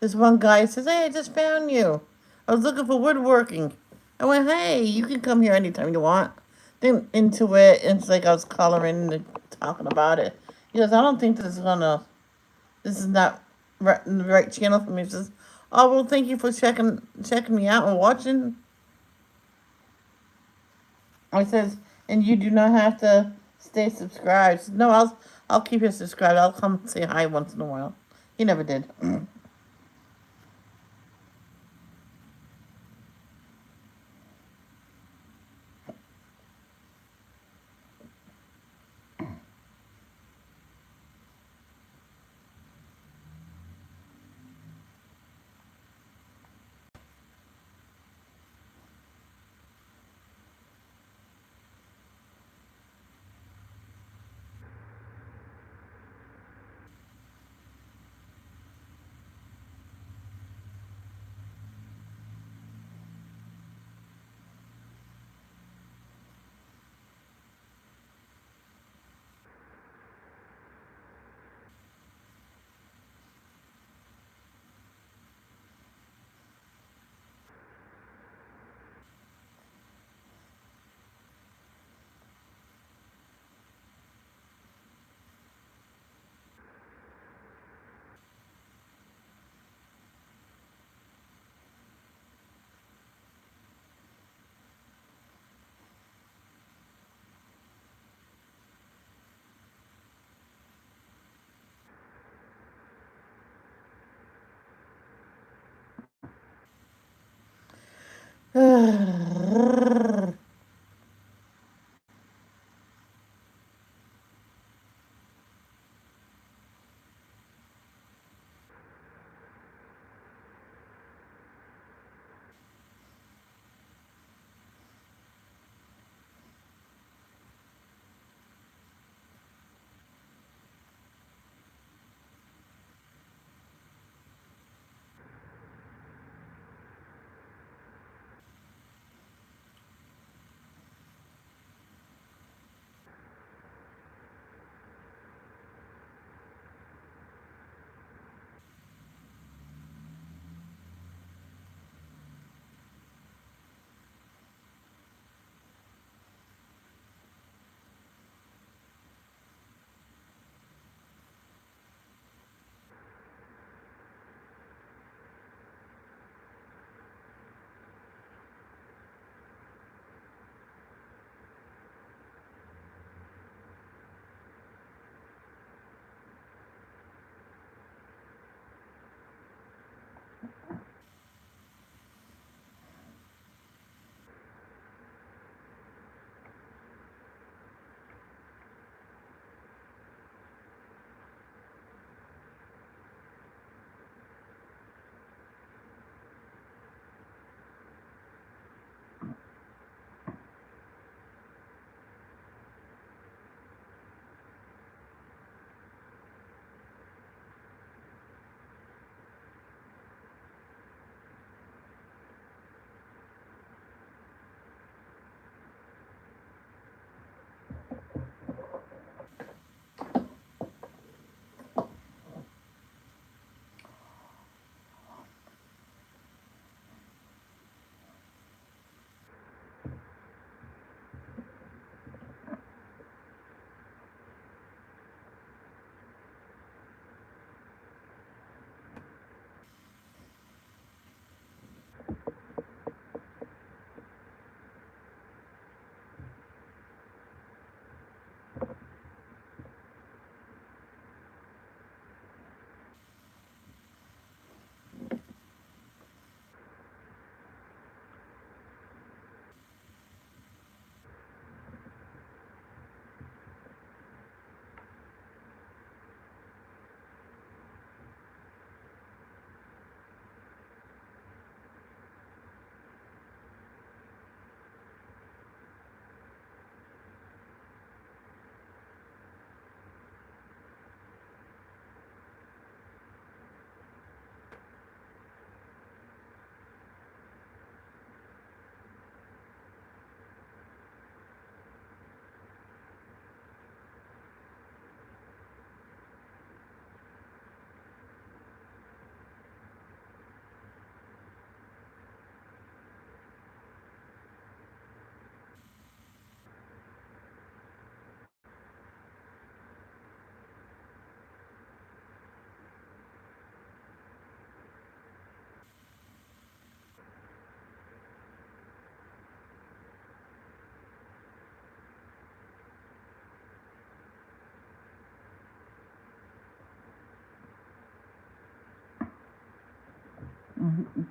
this one guy says, "Hey, I just found you. I was looking for woodworking." I went, "Hey, you can come here anytime you want." Then into it, and it's like I was coloring and talking about it. He goes, "I don't think this is not the right channel for me." He says, "Oh well, thank you for checking me out and watching." I says, "And you do not have to stay subscribed." Says, "No, I'll keep you subscribed. I'll come say hi once in a while." He never did.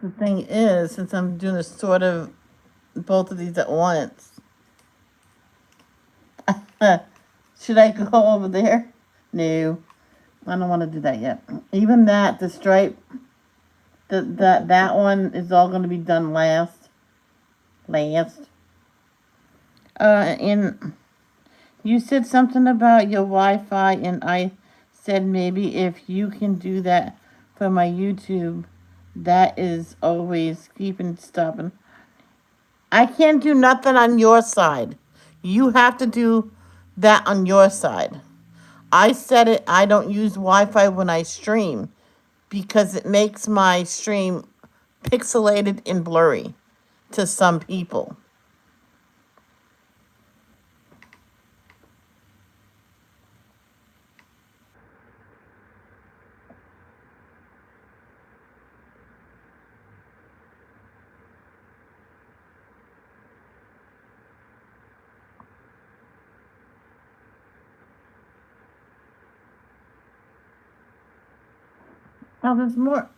the thing is, since I'm doing a sort of both of these at once, should I go over there? No, I don't want to do that yet. Even that, the stripe, that one is all going to be done last. And you said something about your Wi-Fi, and I said maybe if you can do that for my YouTube, that is always keeping stopping. I can't do nothing on your side. You have to do that on your side. I said it, I don't use Wi-Fi when I stream because it makes my stream pixelated and blurry to some people. Oh, there's more.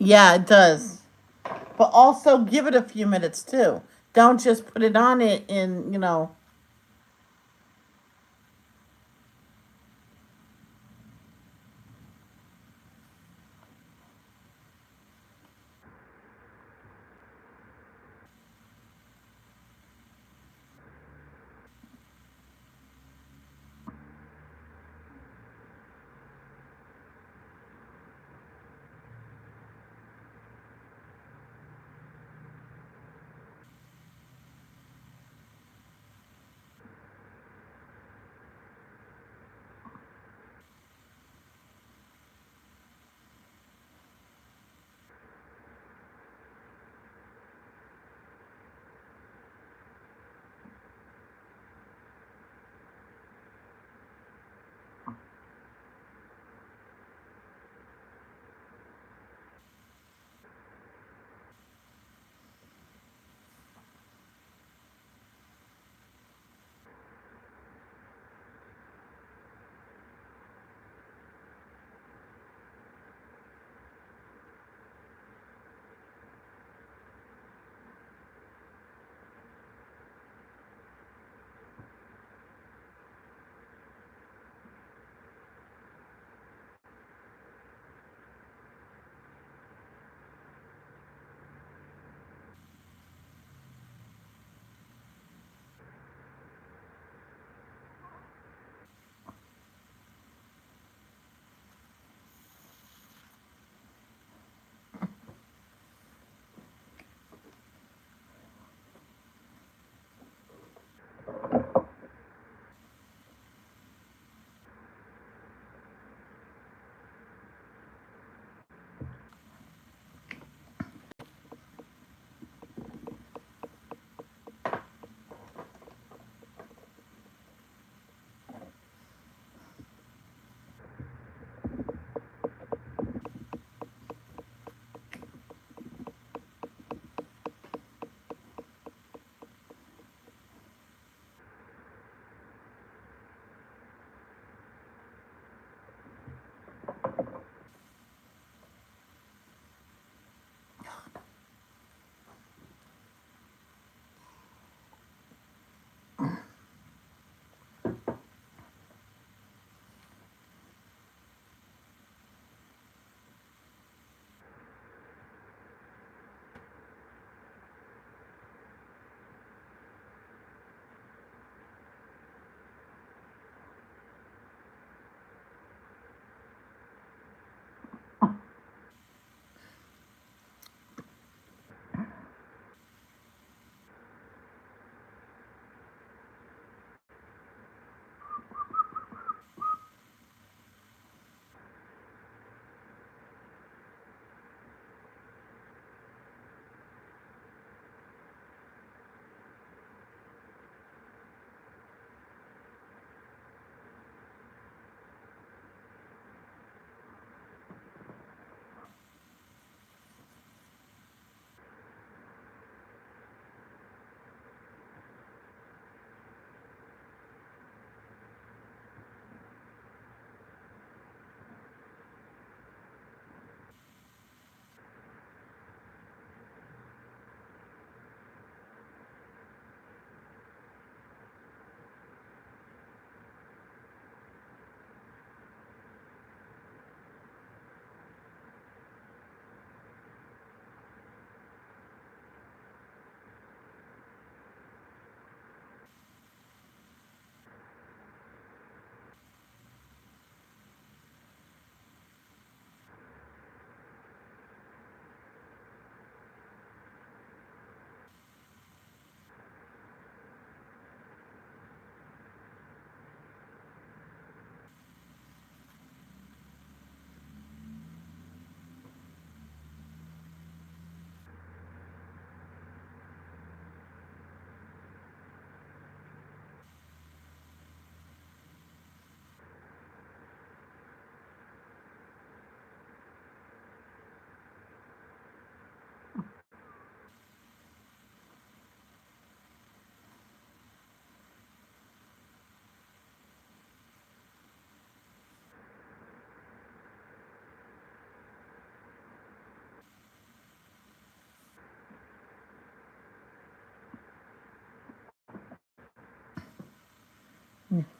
Yeah, it does. But also give it a few minutes too. Don't just put it on it and.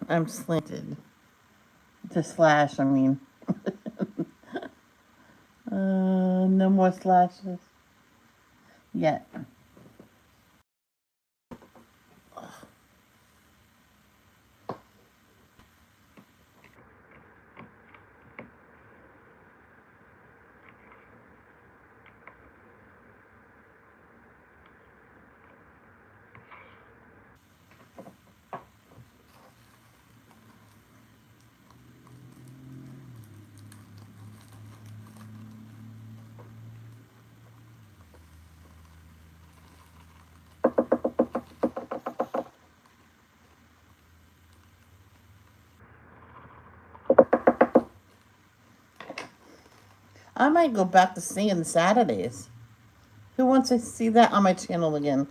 I'm slanted. To slash, I mean. No more slashes yet. I might go back to singing Saturdays. Who wants to see that on my channel again?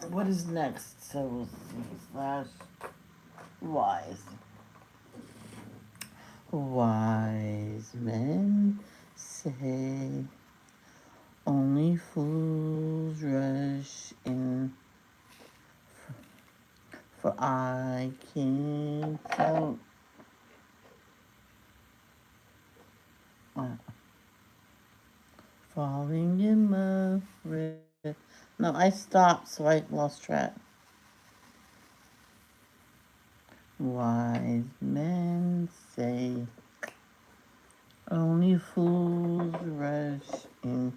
What is next? So we'll see. Slash wise. Wise men say only fools rush in, for I can't help falling in love with. No, I stopped, so I lost track. Wise men say only fools rush in,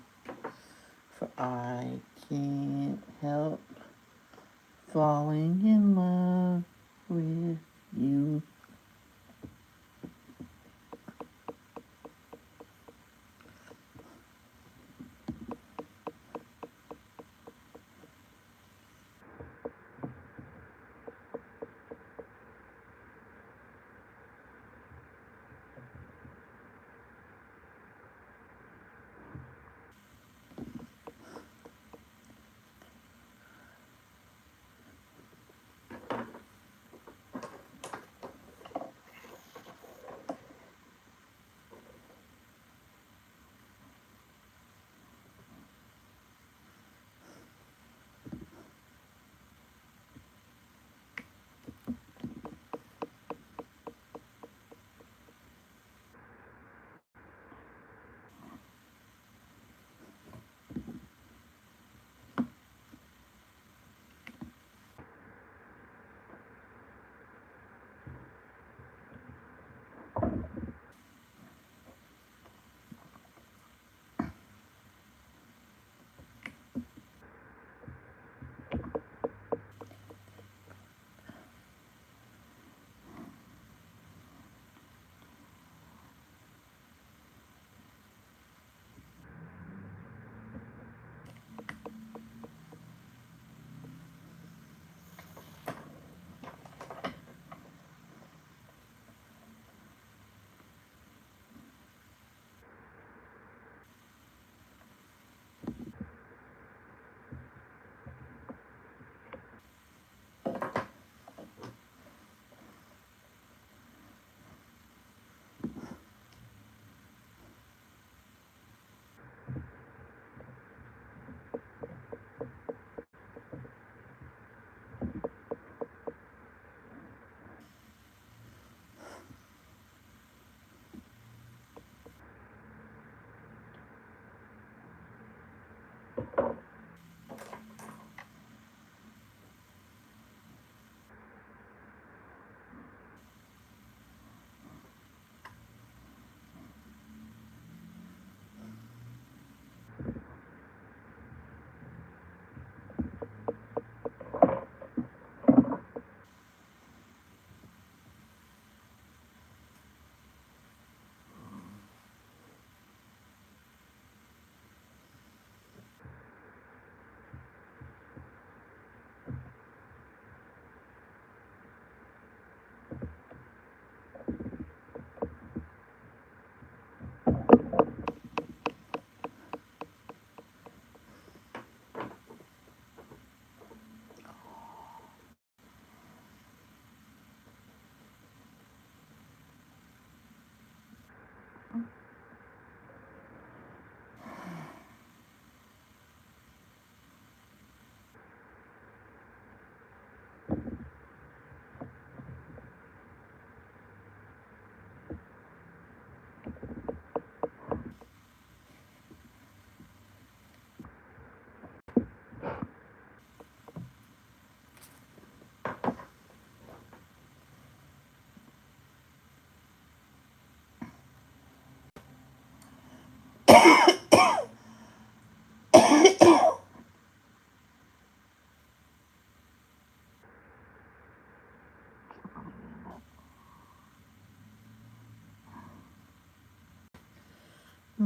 for I can't help falling in love with you.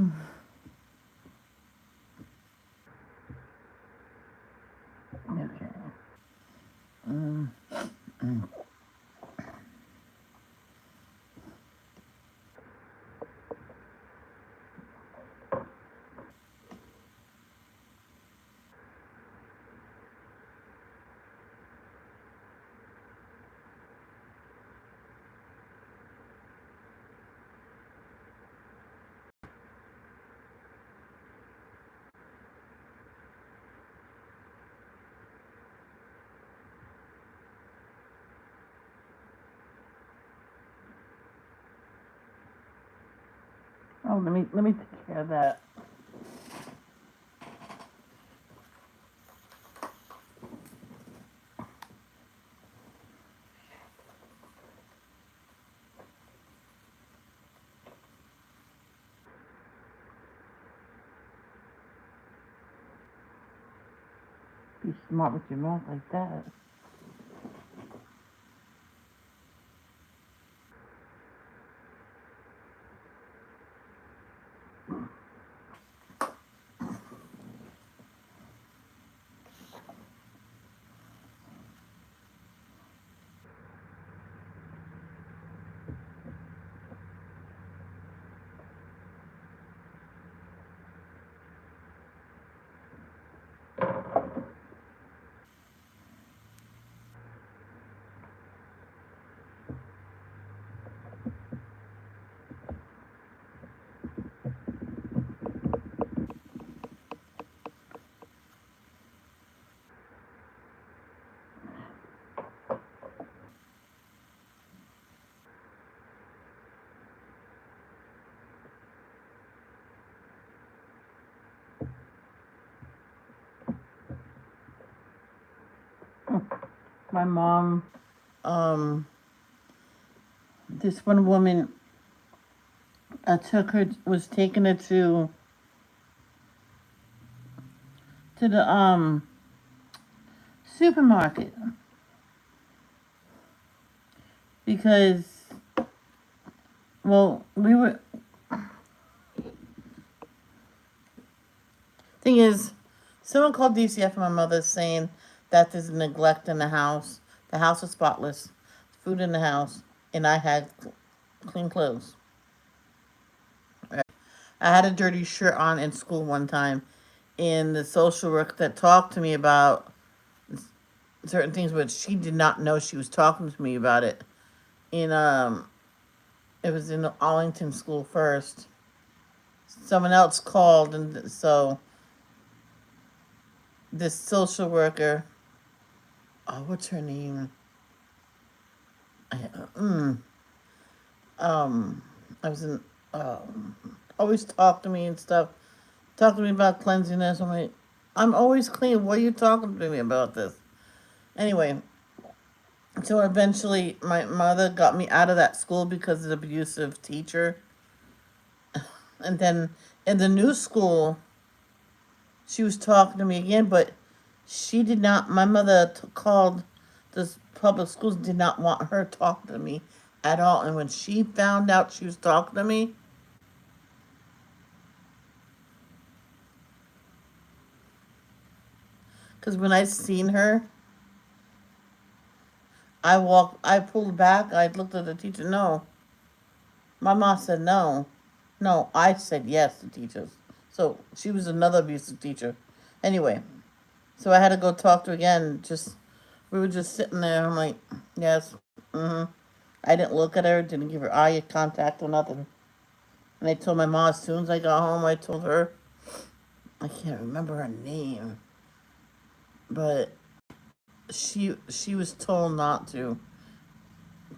Okay. Mm. Mm. Oh, let me take care of that. Be smart with your mouth like that. My mom, um, this one woman, was taking her to the supermarket because, well, we were. Thing is, someone called DCF my mother saying that there's neglect in the house. The house is spotless, food in the house, and I had clean clothes. I had a dirty shirt on in school one time, and the social worker that talked to me about certain things, but she did not know she was talking to me about it. In it was in the Arlington school first. Someone else called, and so this social worker, oh, what's her name? I, mm, um, I was in, always talk to me and stuff. Talk to me about cleanliness. I'm like, I'm always clean. What are you talking to me about this? Anyway, so eventually my mother got me out of that school because of the abusive teacher. And then in the new school, she was talking to me again, but she did not, my mother called the public schools, did not want her talking to me at all. And when she found out she was talking to me, because when I seen her, I pulled back, I looked at the teacher, no. My mom said no. No, I said yes to teachers. So she was another abusive teacher. Anyway, so I had to go talk to her again. We were just sitting there. I'm like, yes, mm-hmm. I didn't look at her, didn't give her eye contact or nothing. And I told my mom as soon as I got home, I told her, I can't remember her name, but she was told not to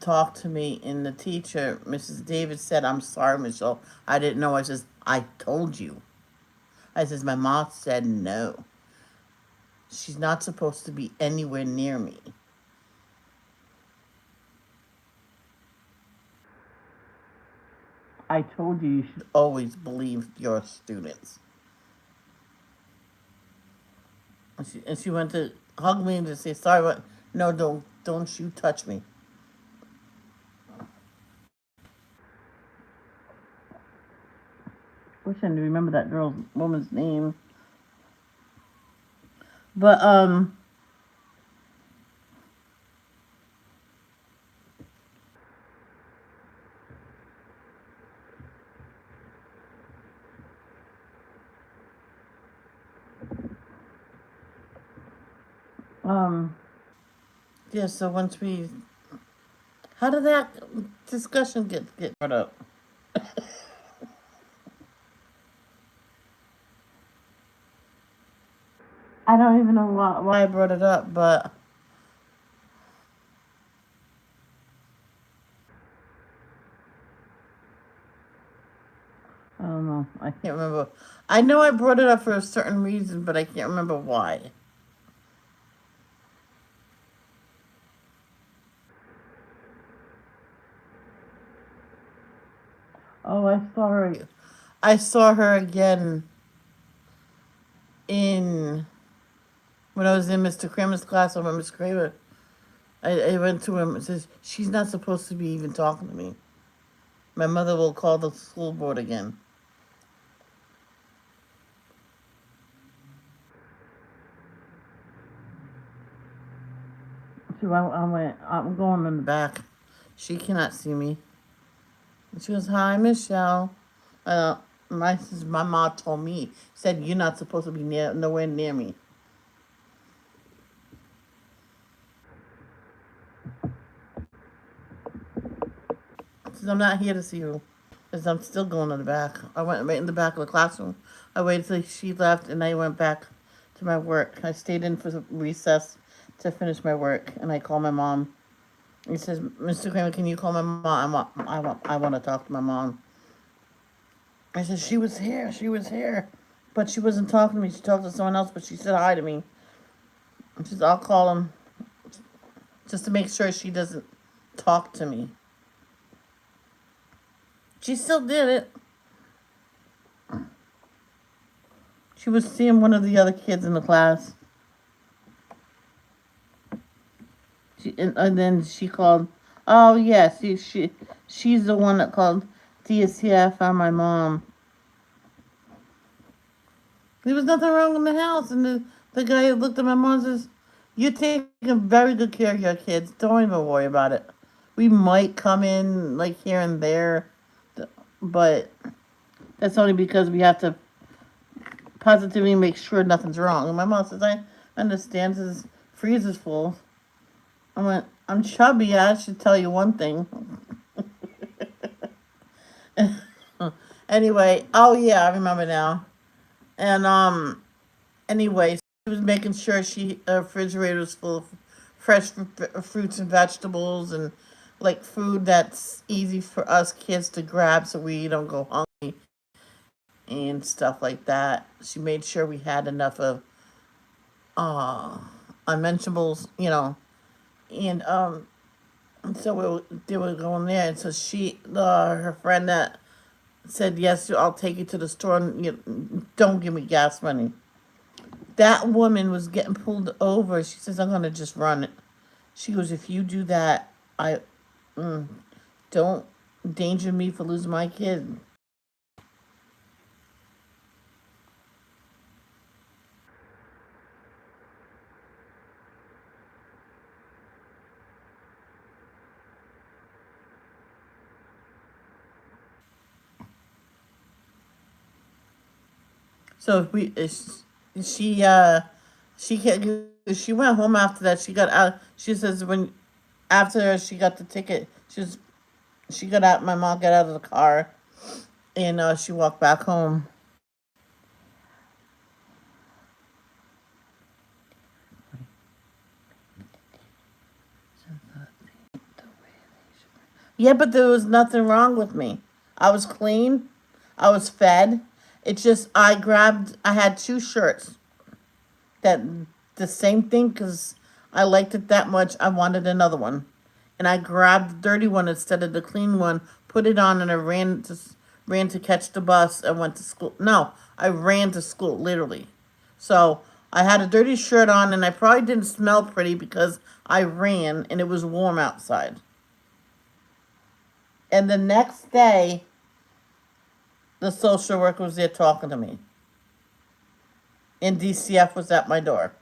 talk to me. And the teacher, Mrs. David, said, "I'm sorry, Michelle. I didn't know." I says, "I told you." I says, "My mom said no. She's not supposed to be anywhere near me." I told you should always believe your students. And she went to hug me and to say, "Sorry, but no, don't you touch me." wish I knew remember that woman's name. But um yeah, so once we how did that discussion get brought up? I don't even know why I brought it up, but I don't know. I can't remember. I know I brought it up for a certain reason, but I can't remember why. Oh, I saw her. I saw her again in when I was in Mr. Kramer's class over Mr. Kramer. I went to him and says she's not supposed to be even talking to me. My mother will call the school board again. So I went. I'm going in the back. She cannot see me. And she goes, "Hi, Michelle." Uh, my mom told me said you're not supposed to be nowhere near me. Says I'm not here to see you. Because I'm still going to the back. I went right in the back of the classroom. I waited till she left and I went back to my work. I stayed in for recess to finish my work and I called my mom. He says, "Mr. Kramer, can you call my mom? I want to talk to my mom." I said, she was here. But she wasn't talking to me. She talked to someone else, but she said hi to me. And she said, "I'll call him just to make sure she doesn't talk to me." She still did it. She was seeing one of the other kids in the class. And then she called. Oh yes, she's the one that called. Do you see I found my mom? There was nothing wrong in the house, and the guy looked at my mom and says, "You're taking very good care of your kids. Don't even worry about it. We might come in like here and there, but that's only because we have to positively make sure nothing's wrong." And my mom says, "I understand. His freezer's full." I went, "I'm chubby. I should tell you one thing." Anyway, oh yeah, I remember now. And anyway, she was making sure her refrigerator was full of fresh fruits and vegetables and like food that's easy for us kids to grab so we don't go hungry and stuff like that. She made sure we had enough of uh unmentionables, and so they were going there, and so her friend that said yes, I'll take you to the store, and don't give me gas money. That woman was getting pulled over. She says, "I'm gonna just run it." She goes, "If you do that, I don't endanger me for losing my kid." So if we, she, she went home after that. She got out. She says when after she got the ticket, she got out. My mom got out of the car, and she walked back home. Yeah, but there was nothing wrong with me. I was clean. I was fed. It's just I had two shirts that the same thing because I liked it that much. I wanted another one. And I grabbed the dirty one instead of the clean one, put it on, and I ran to catch the bus and went to school. No, I ran to school, literally. So I had a dirty shirt on, and I probably didn't smell pretty because I ran and it was warm outside. And the next day, The social worker was there talking to me. And DCF was at my door.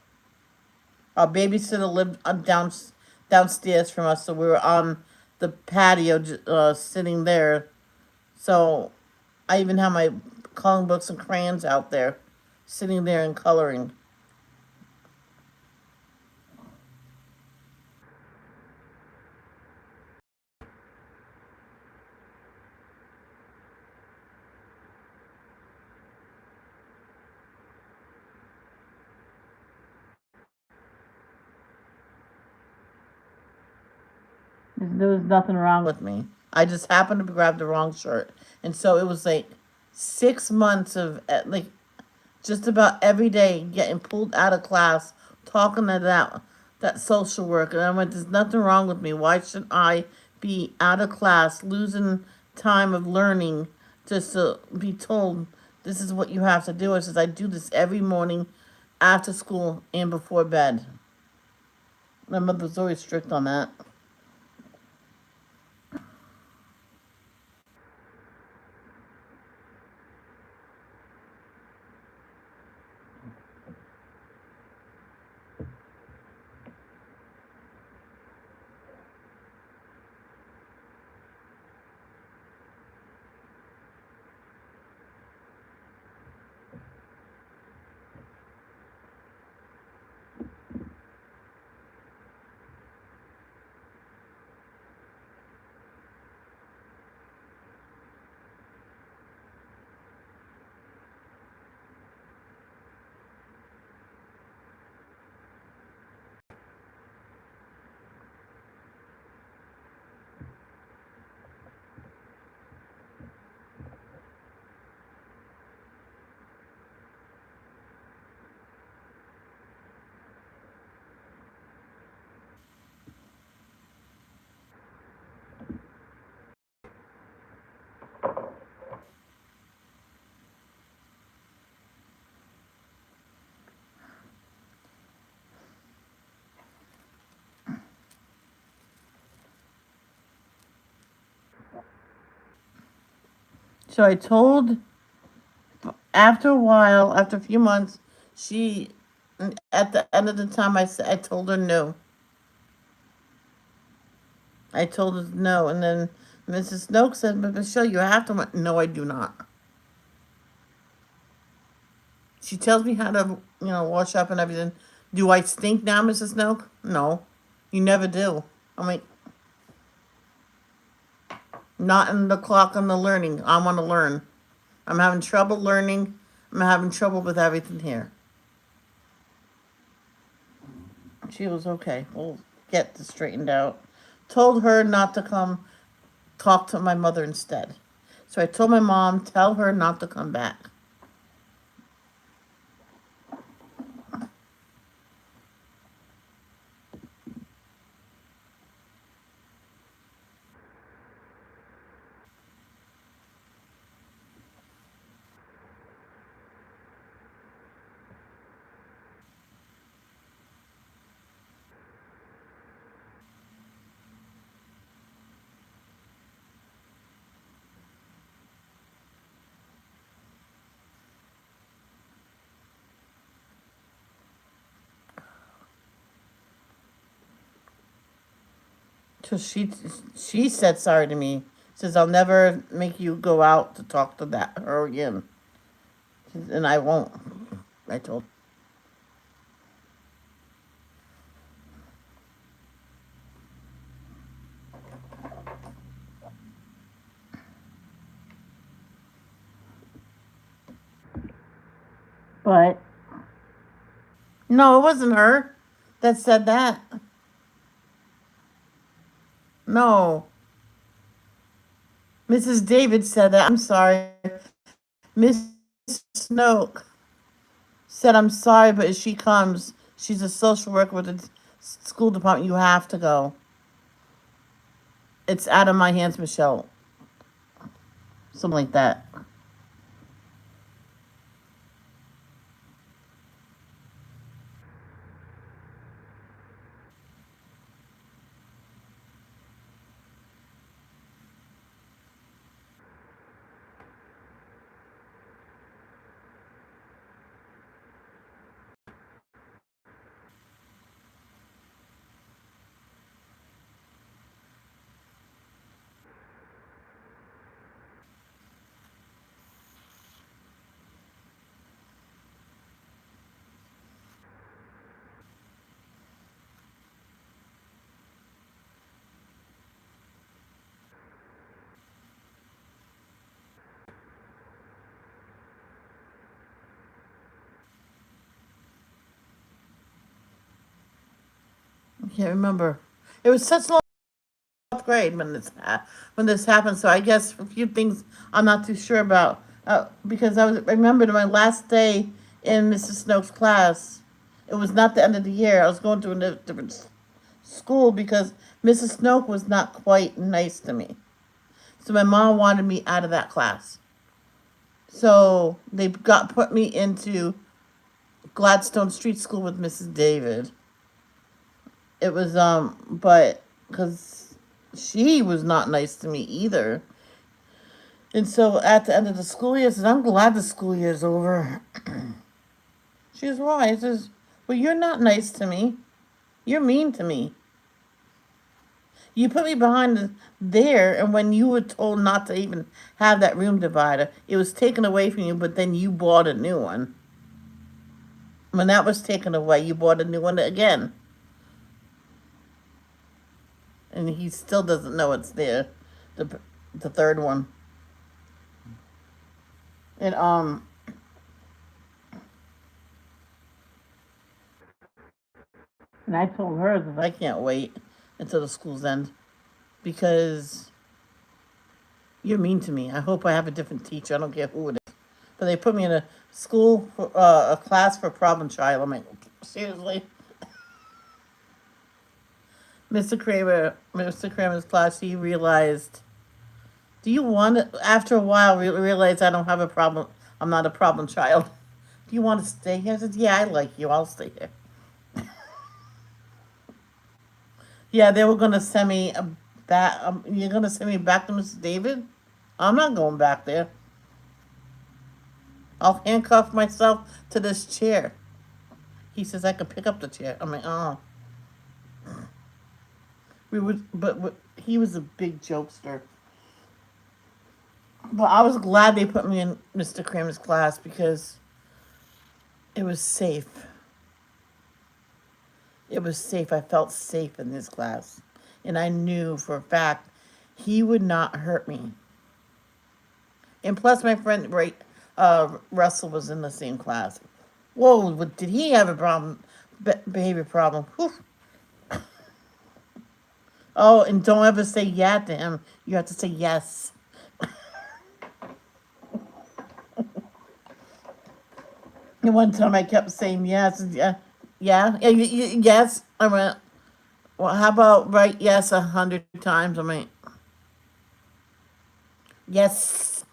Our babysitter lived downstairs from us, so we were on the patio sitting there. So I even have my coloring books and crayons out there, sitting there and coloring. There was nothing wrong with me. I just happened to grab the wrong shirt. And so it was like 6 months of like just about every day getting pulled out of class, talking to that social worker. And I went, there's nothing wrong with me. Why should I be out of class, losing time of learning just to be told this is what you have to do? I says, I do this every morning after school and before bed. My mother was always strict on that. So I told, after a while, after a few months, she, at the end of the time, I told her no. I told her no. And then Mrs. Snoke said, but Michelle, you have to. No, I do not. She tells me how to, wash up and everything. Do I stink now, Mrs. Snoke? No. You never do. I'm like, not in the clock on the learning. I want to learn. I'm having trouble learning. I'm having trouble with everything here. She was okay. We'll get this straightened out. Told her not to come talk to my mother instead. So I told my mom, tell her not to come back. So she said sorry to me. Says I'll never make you go out to talk to her again. And I won't. I told. But no, it wasn't her that said that. No. Mrs. David said that. I'm sorry. Miss Snoke said, I'm sorry, but if she comes, she's a social worker with the school department. You have to go. It's out of my hands, Michelle. Something like that. can't remember. It was such long 12th grade when this happened. So I guess a few things I'm not too sure about because I remembered my last day in Mrs. Snoke's class. It was not the end of the year. I was going to a different school because Mrs. Snoke was not quite nice to me. So my mom wanted me out of that class. So they put me into Gladstone Street School with Mrs. David. It was but because she was not nice to me either. And so at the end of the school year, I said, I'm glad the school year's over. She was why? I says, well, you're not nice to me. You're mean to me. You put me behind there, and when you were told not to even have that room divider, it was taken away from you, but then you bought a new one. When that was taken away, you bought a new one again. And he still doesn't know it's there, the third one. And and I told her that I can't wait until the school's end because you're mean to me. I hope I have a different teacher. I don't care who it is. But they put me in a school, a class for problem child. I'm like, seriously? Mr. Kramer's class, he realized, do you want to, after a while, realize I don't have a problem, I'm not a problem child. Do you want to stay here? I said, yeah, I like you. I'll stay here. Yeah, they were going to send me back. You're going to send me back to Mrs. David? I'm not going back there. I'll handcuff myself to this chair. He says I could pick up the chair. I'm like, oh. But he was a big jokester. But I was glad they put me in Mr. Kramer's class because it was safe. It was safe. I felt safe in this class. And I knew for a fact he would not hurt me. And plus, my friend Russell was in the same class. Whoa, but did he have a problem, behavior problem? Whew. Oh, and don't ever say yeah to him. You have to say yes. And one time I kept saying yes, yes. I went, well, how about write yes 100 times? I mean, yes.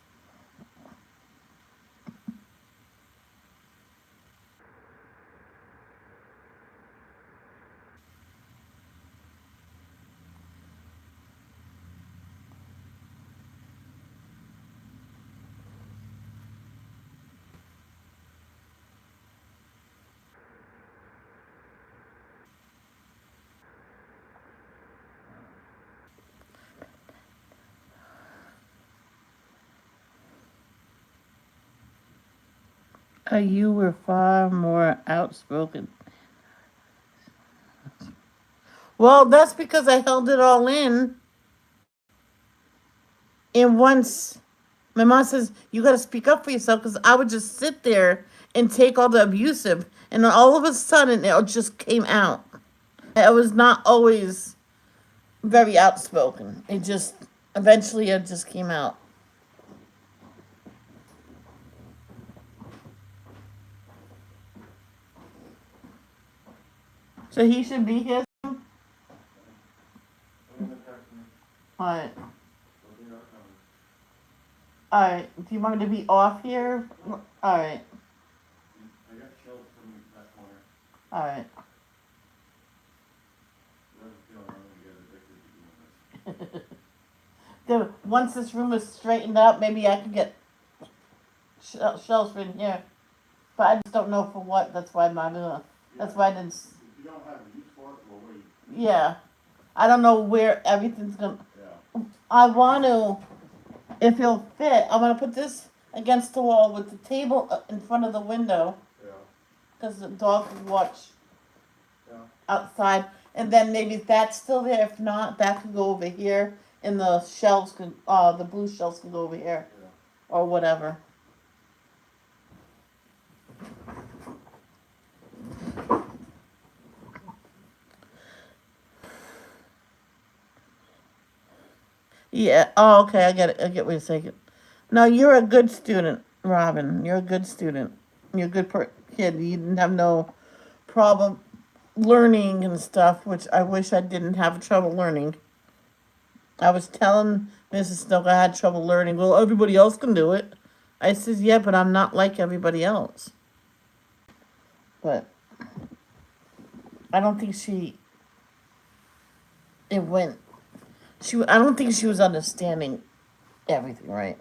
You were far more outspoken. Well, that's because I held it all in. And once my mom says, you got to speak up for yourself, because I would just sit there and take all the abusive. And then all of a sudden, it just came out. I was not always very outspoken. Eventually, it just came out. So he should be here. Alright. Alright. Do you want me to be off here? Alright. Alright. Once this room is straightened out, maybe I could get shelves in here. But I just don't know for what. That's why I'm not gonna. That's why I didn't. If you don't have a use for it, well, wait. Yeah. I don't know where everything's gonna. Yeah. I want to, if it'll fit, I want to put this against the wall with the table in front of the window. Yeah. Because the dog can watch. Yeah. Outside, and then maybe that's still there. If not, that could go over here, and the shelves could, the blue shelves can go over here, yeah. Or whatever. Yeah. Oh, okay. I get it. I get what you're saying. No, you're a good student, Robin. You're a good student. You're a good kid. You didn't have no problem learning and stuff, which I wish I didn't have trouble learning. I was telling Mrs. Snook I had trouble learning. Well, everybody else can do it. I says, yeah, but I'm not like everybody else. But I don't think it went, I don't think she was understanding everything right.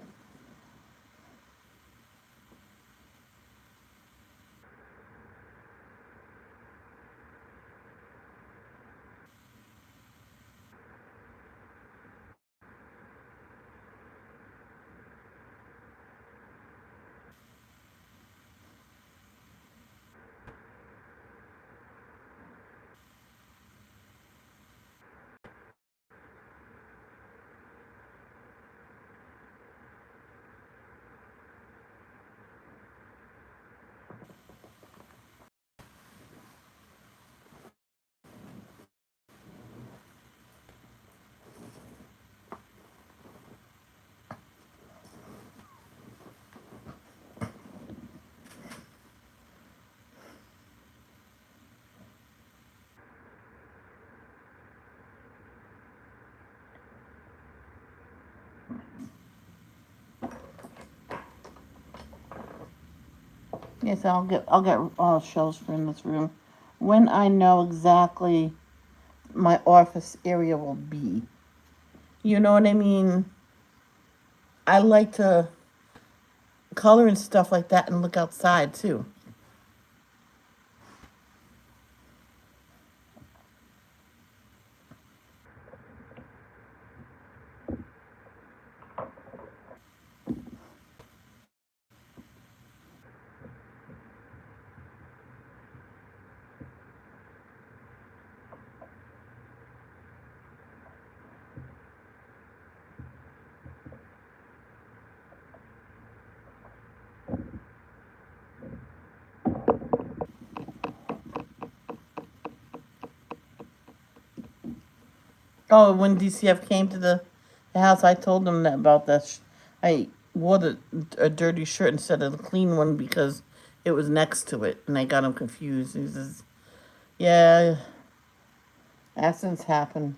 Yes, I'll get shelves for in this room when I know exactly my office area will be. You know what I mean? I like to color and stuff like that and look outside too. Oh, when DCF came to the house, I told them that about that. I wore a dirty shirt instead of the clean one because it was next to it, and I got him confused. He says, "Yeah, accidents happen,"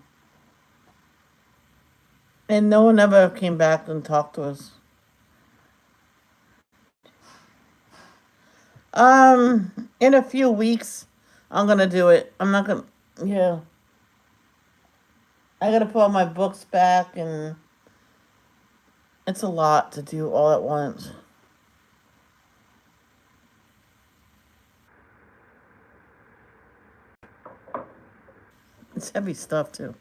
and no one ever came back and talked to us. In a few weeks, I'm gonna do it. I'm not gonna. Yeah, I gotta put all my books back, and it's a lot to do all at once. It's heavy stuff too.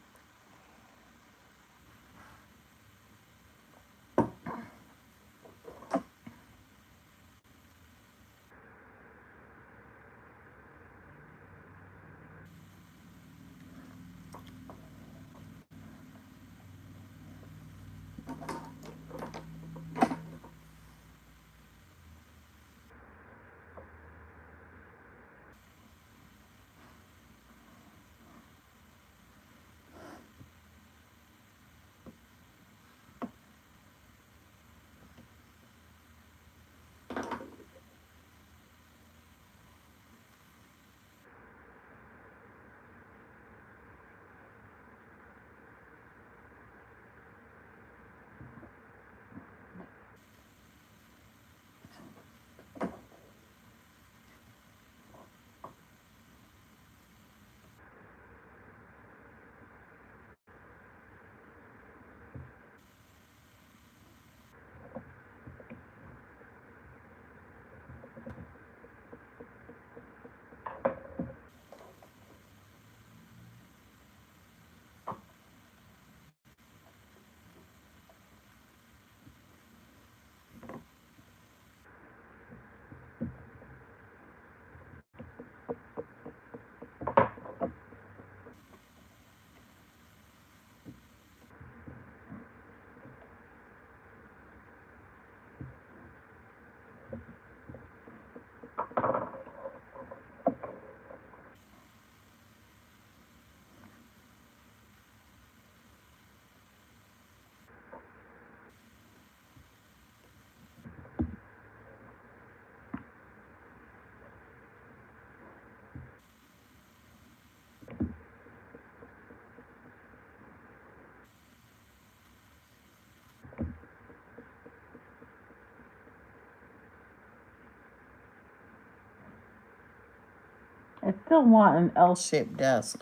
I still want an L-shaped desk.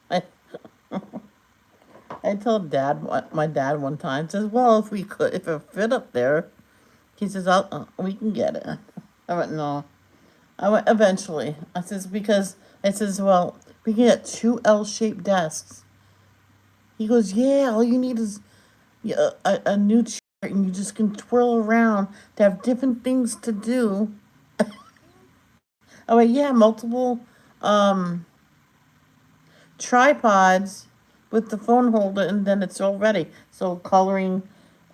I I told my dad one time, says, well, if it fit up there, he says, we can get it. I went, no. I went, eventually. I says, because, I says, well, we can get 2 L-shaped desks. He goes, yeah, all you need is a new chair, and you just can twirl around to have different things to do. I went, yeah, multiple um, tripods with the phone holder, and then it's all ready. So coloring,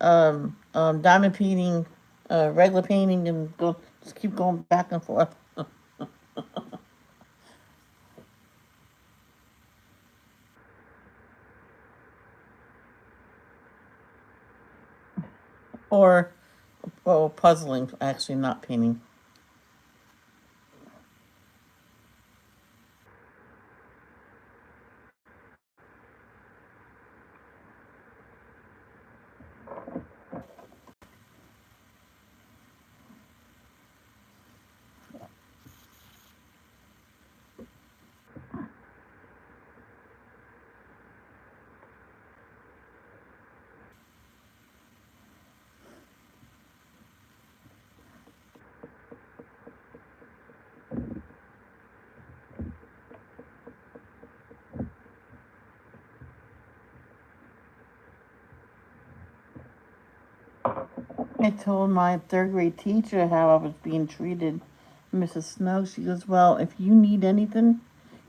diamond painting, regular painting, and just keep going back and forth. Or, well, puzzling, actually, not painting. I told my third grade teacher how I was being treated, Mrs. Snow. She goes, well, if you need anything,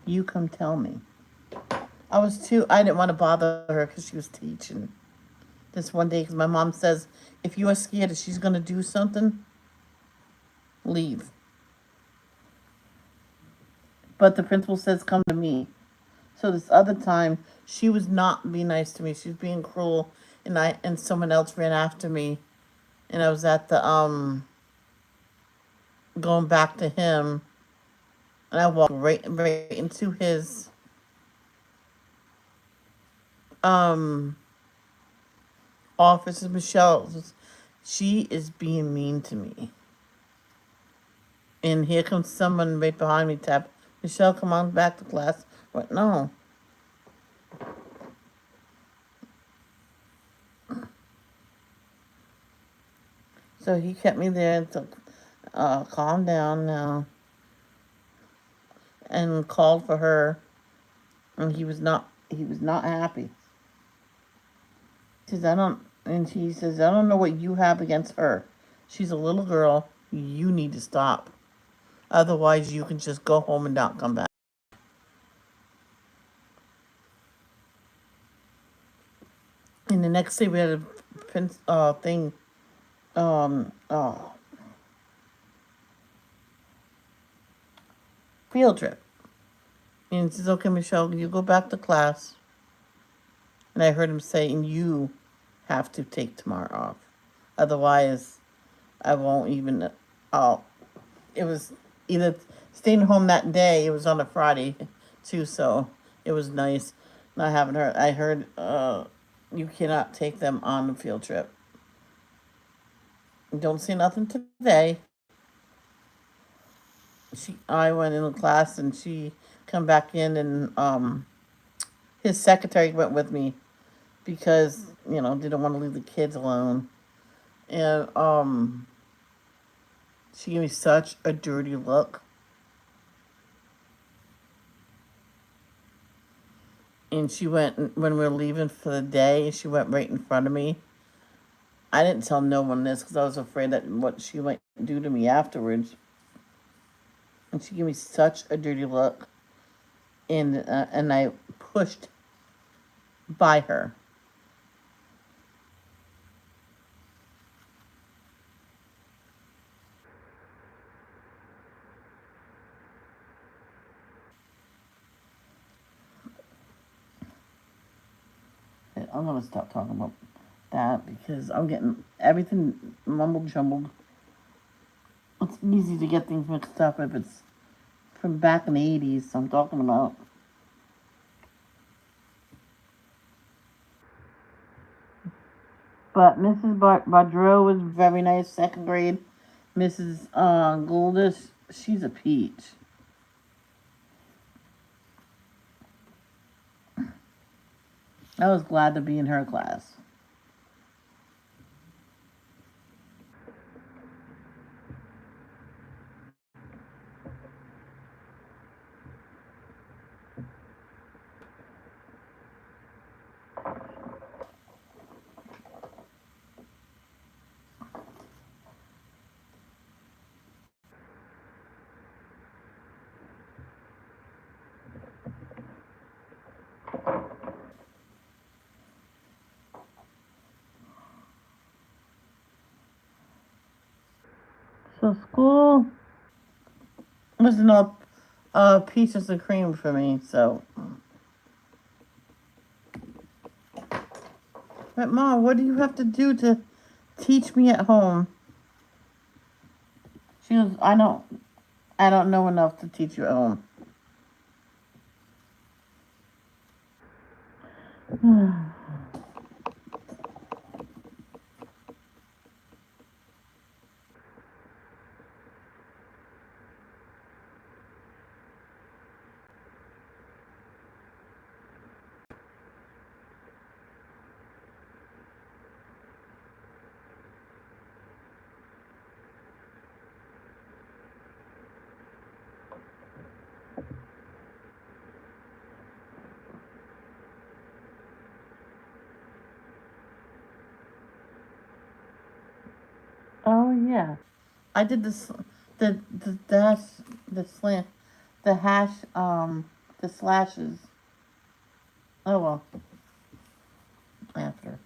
you come tell me. I didn't want to bother her because she was teaching this one day because my mom says, if you are scared that she's going to do something, leave. But the principal says, come to me. So this other time, she was not being nice to me. She was being cruel, and someone else ran after me, and I was at the going back to him, and I walked right into his um office. Michelle, she is being mean to me, and here comes someone right behind me. Tap, Michelle, come on back to class. What? No. So he kept me there and took, calm down now, and called for her, and he was not happy. He says, and he says, I don't know what you have against her. She's a little girl. You need to stop. Otherwise, you can just go home and not come back. And the next day, we had a thing, um, uh, field trip. And he says, okay, Michelle, you go back to class. And I heard him say, and you have to take tomorrow off. Otherwise, I won't even. Oh, it was either staying home that day. It was on a Friday, too, so it was nice not having her. I heard you cannot take them on the field trip. Don't say nothing today. I went in the class, and she come back in, and his secretary went with me because didn't want to leave the kids alone, and she gave me such a dirty look. And she went, when we were leaving for the day, she went right in front of me. I didn't tell no one this because I was afraid that what she might do to me afterwards. And she gave me such a dirty look, and I pushed by her. I'm gonna stop talking about that because I'm getting everything mumbled jumbled. It's easy to get things mixed up if it's from back in the 80s. I'm talking about. But Mrs. Badreau was very nice, second grade. Mrs. Goldish, she's a peach. I was glad to be in her class. So school was no peaches and cream for me. So, but Mom, what do you have to do to teach me at home? She goes, I don't know enough to teach you at home. Oh yeah, I did this. The dash, the slant, the hash, the slashes. Oh well, after.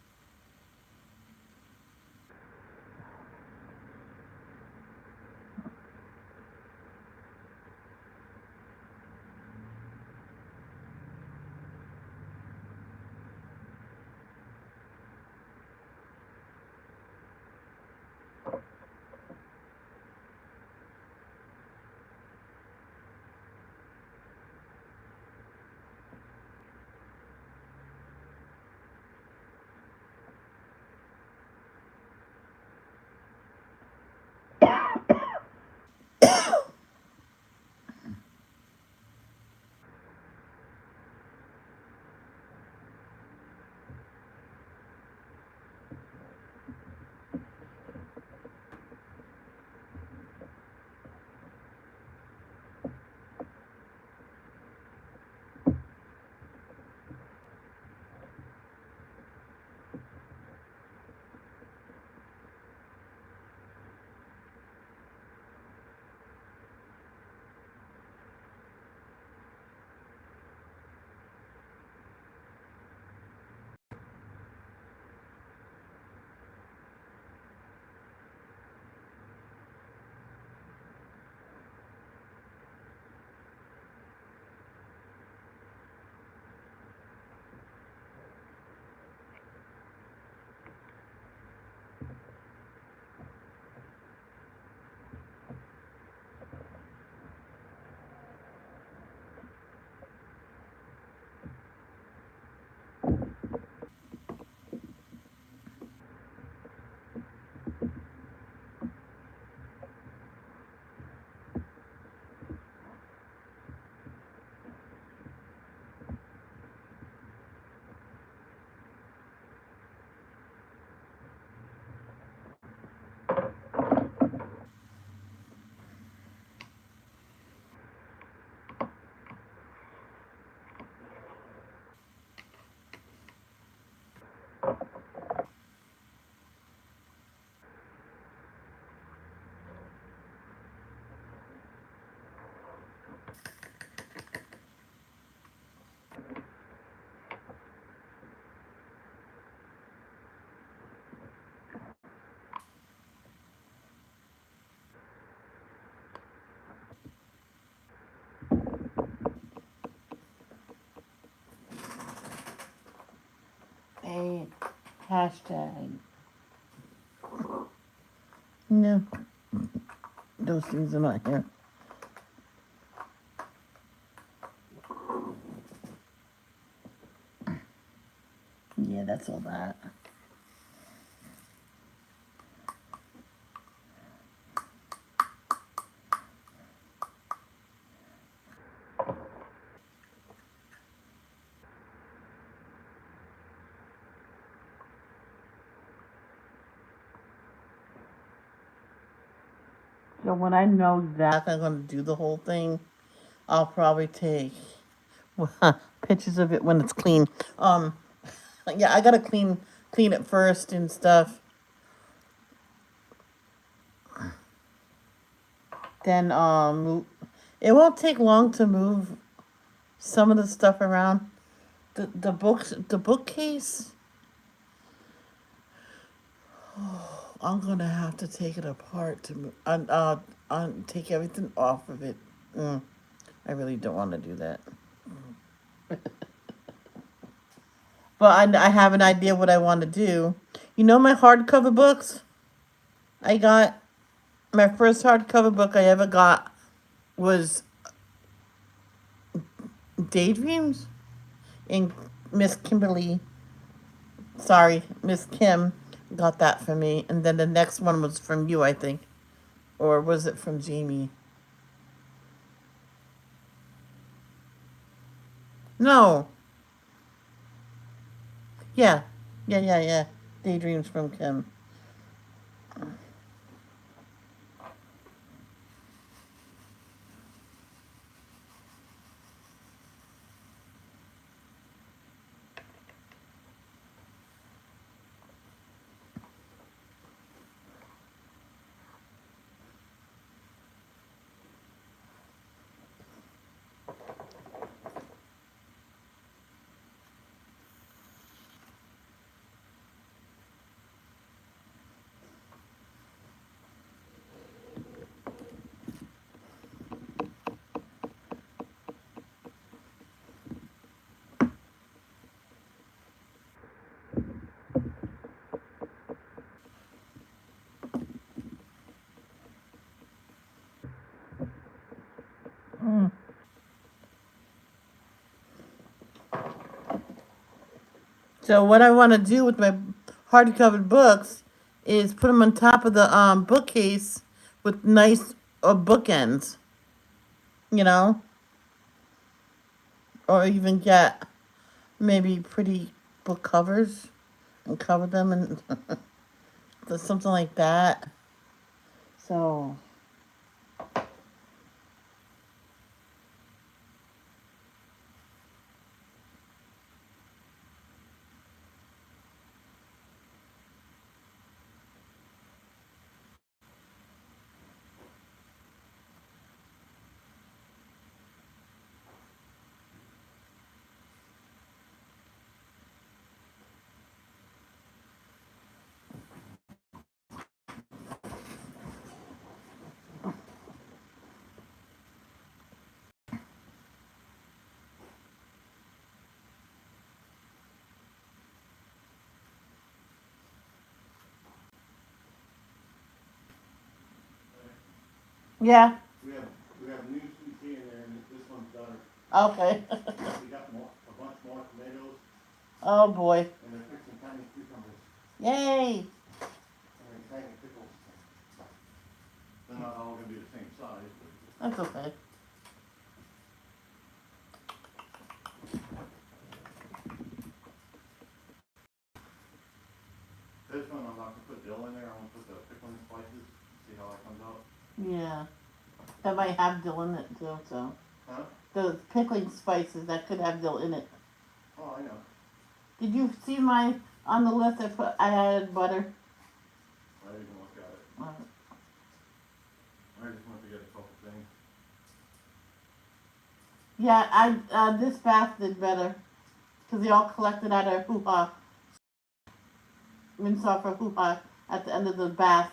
A hashtag. No, those things are not here. Yeah, that's all that. So when I know exactly I'm going to do the whole thing, I'll probably take pictures of it when it's clean. Yeah, I gotta clean it first and stuff. Then it won't take long to move some of the stuff around. The bookcase. I'm gonna have to take it apart to take everything off of it. I really don't want to do that. But I have an idea what I want to do. You know my hardcover books? I got my first hardcover book I ever got was Daydreams, and Miss Kimberly, sorry, Miss Kim got that for me. And then the next one was from you, I think. Or was it from Jamie? No. Yeah. Yeah. Daydreams from Kim. So what I want to do with my hardcover books is put them on top of the bookcase with nice bookends, you know, or even get maybe pretty book covers and cover them and something like that. So yeah. We have new sweet tea in there, and this one's better. Okay. We got a bunch more tomatoes. Oh boy. And they're fixing tiny cucumbers. Yay! And tiny pickles. They're not all gonna be the same size, but that's okay. This one I'm not gonna put dill in there. I'm gonna put the pickling spices. See how that comes out. Yeah. That might have dill in it too, so. Huh? The pickling spices that could have dill in it. Oh, I know. Did you see my on the list? I added butter. I didn't look at it. I just want to get a couple things. Yeah, this bath did better because they all collected out of hoo-ha. Rinse off our hoo-ha at the end of the bath,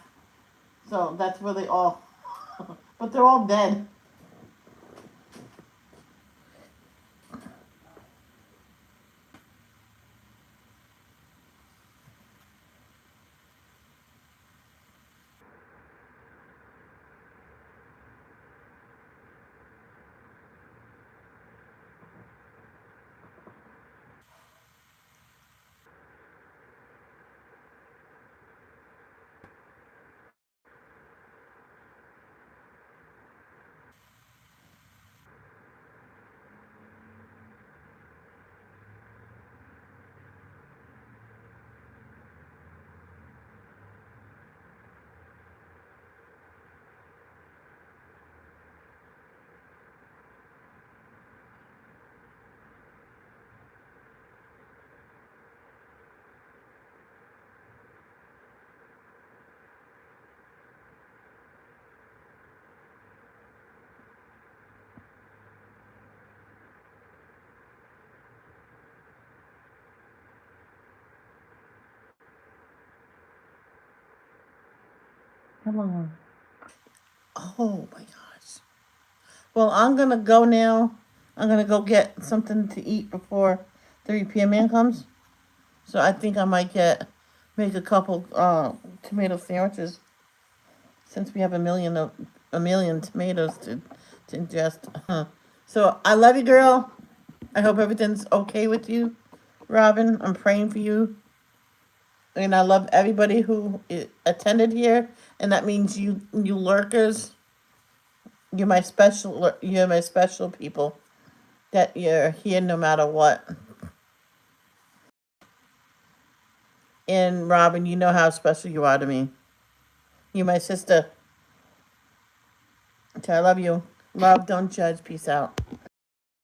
so that's where they all. But they're all dead. Hello. Oh my gosh. Well, I'm gonna go now. I'm gonna go get something to eat before the repair man comes. So I think I might make a couple tomato sandwiches since we have a million tomatoes to ingest. So I love you, girl. I hope everything's okay with you, Robin. I'm praying for you, and I love everybody who attended here. And that means you lurkers. You're my special people. That you're here no matter what. And Robin, you know how special you are to me. You're my sister. So I love you. Love, don't judge. Peace out.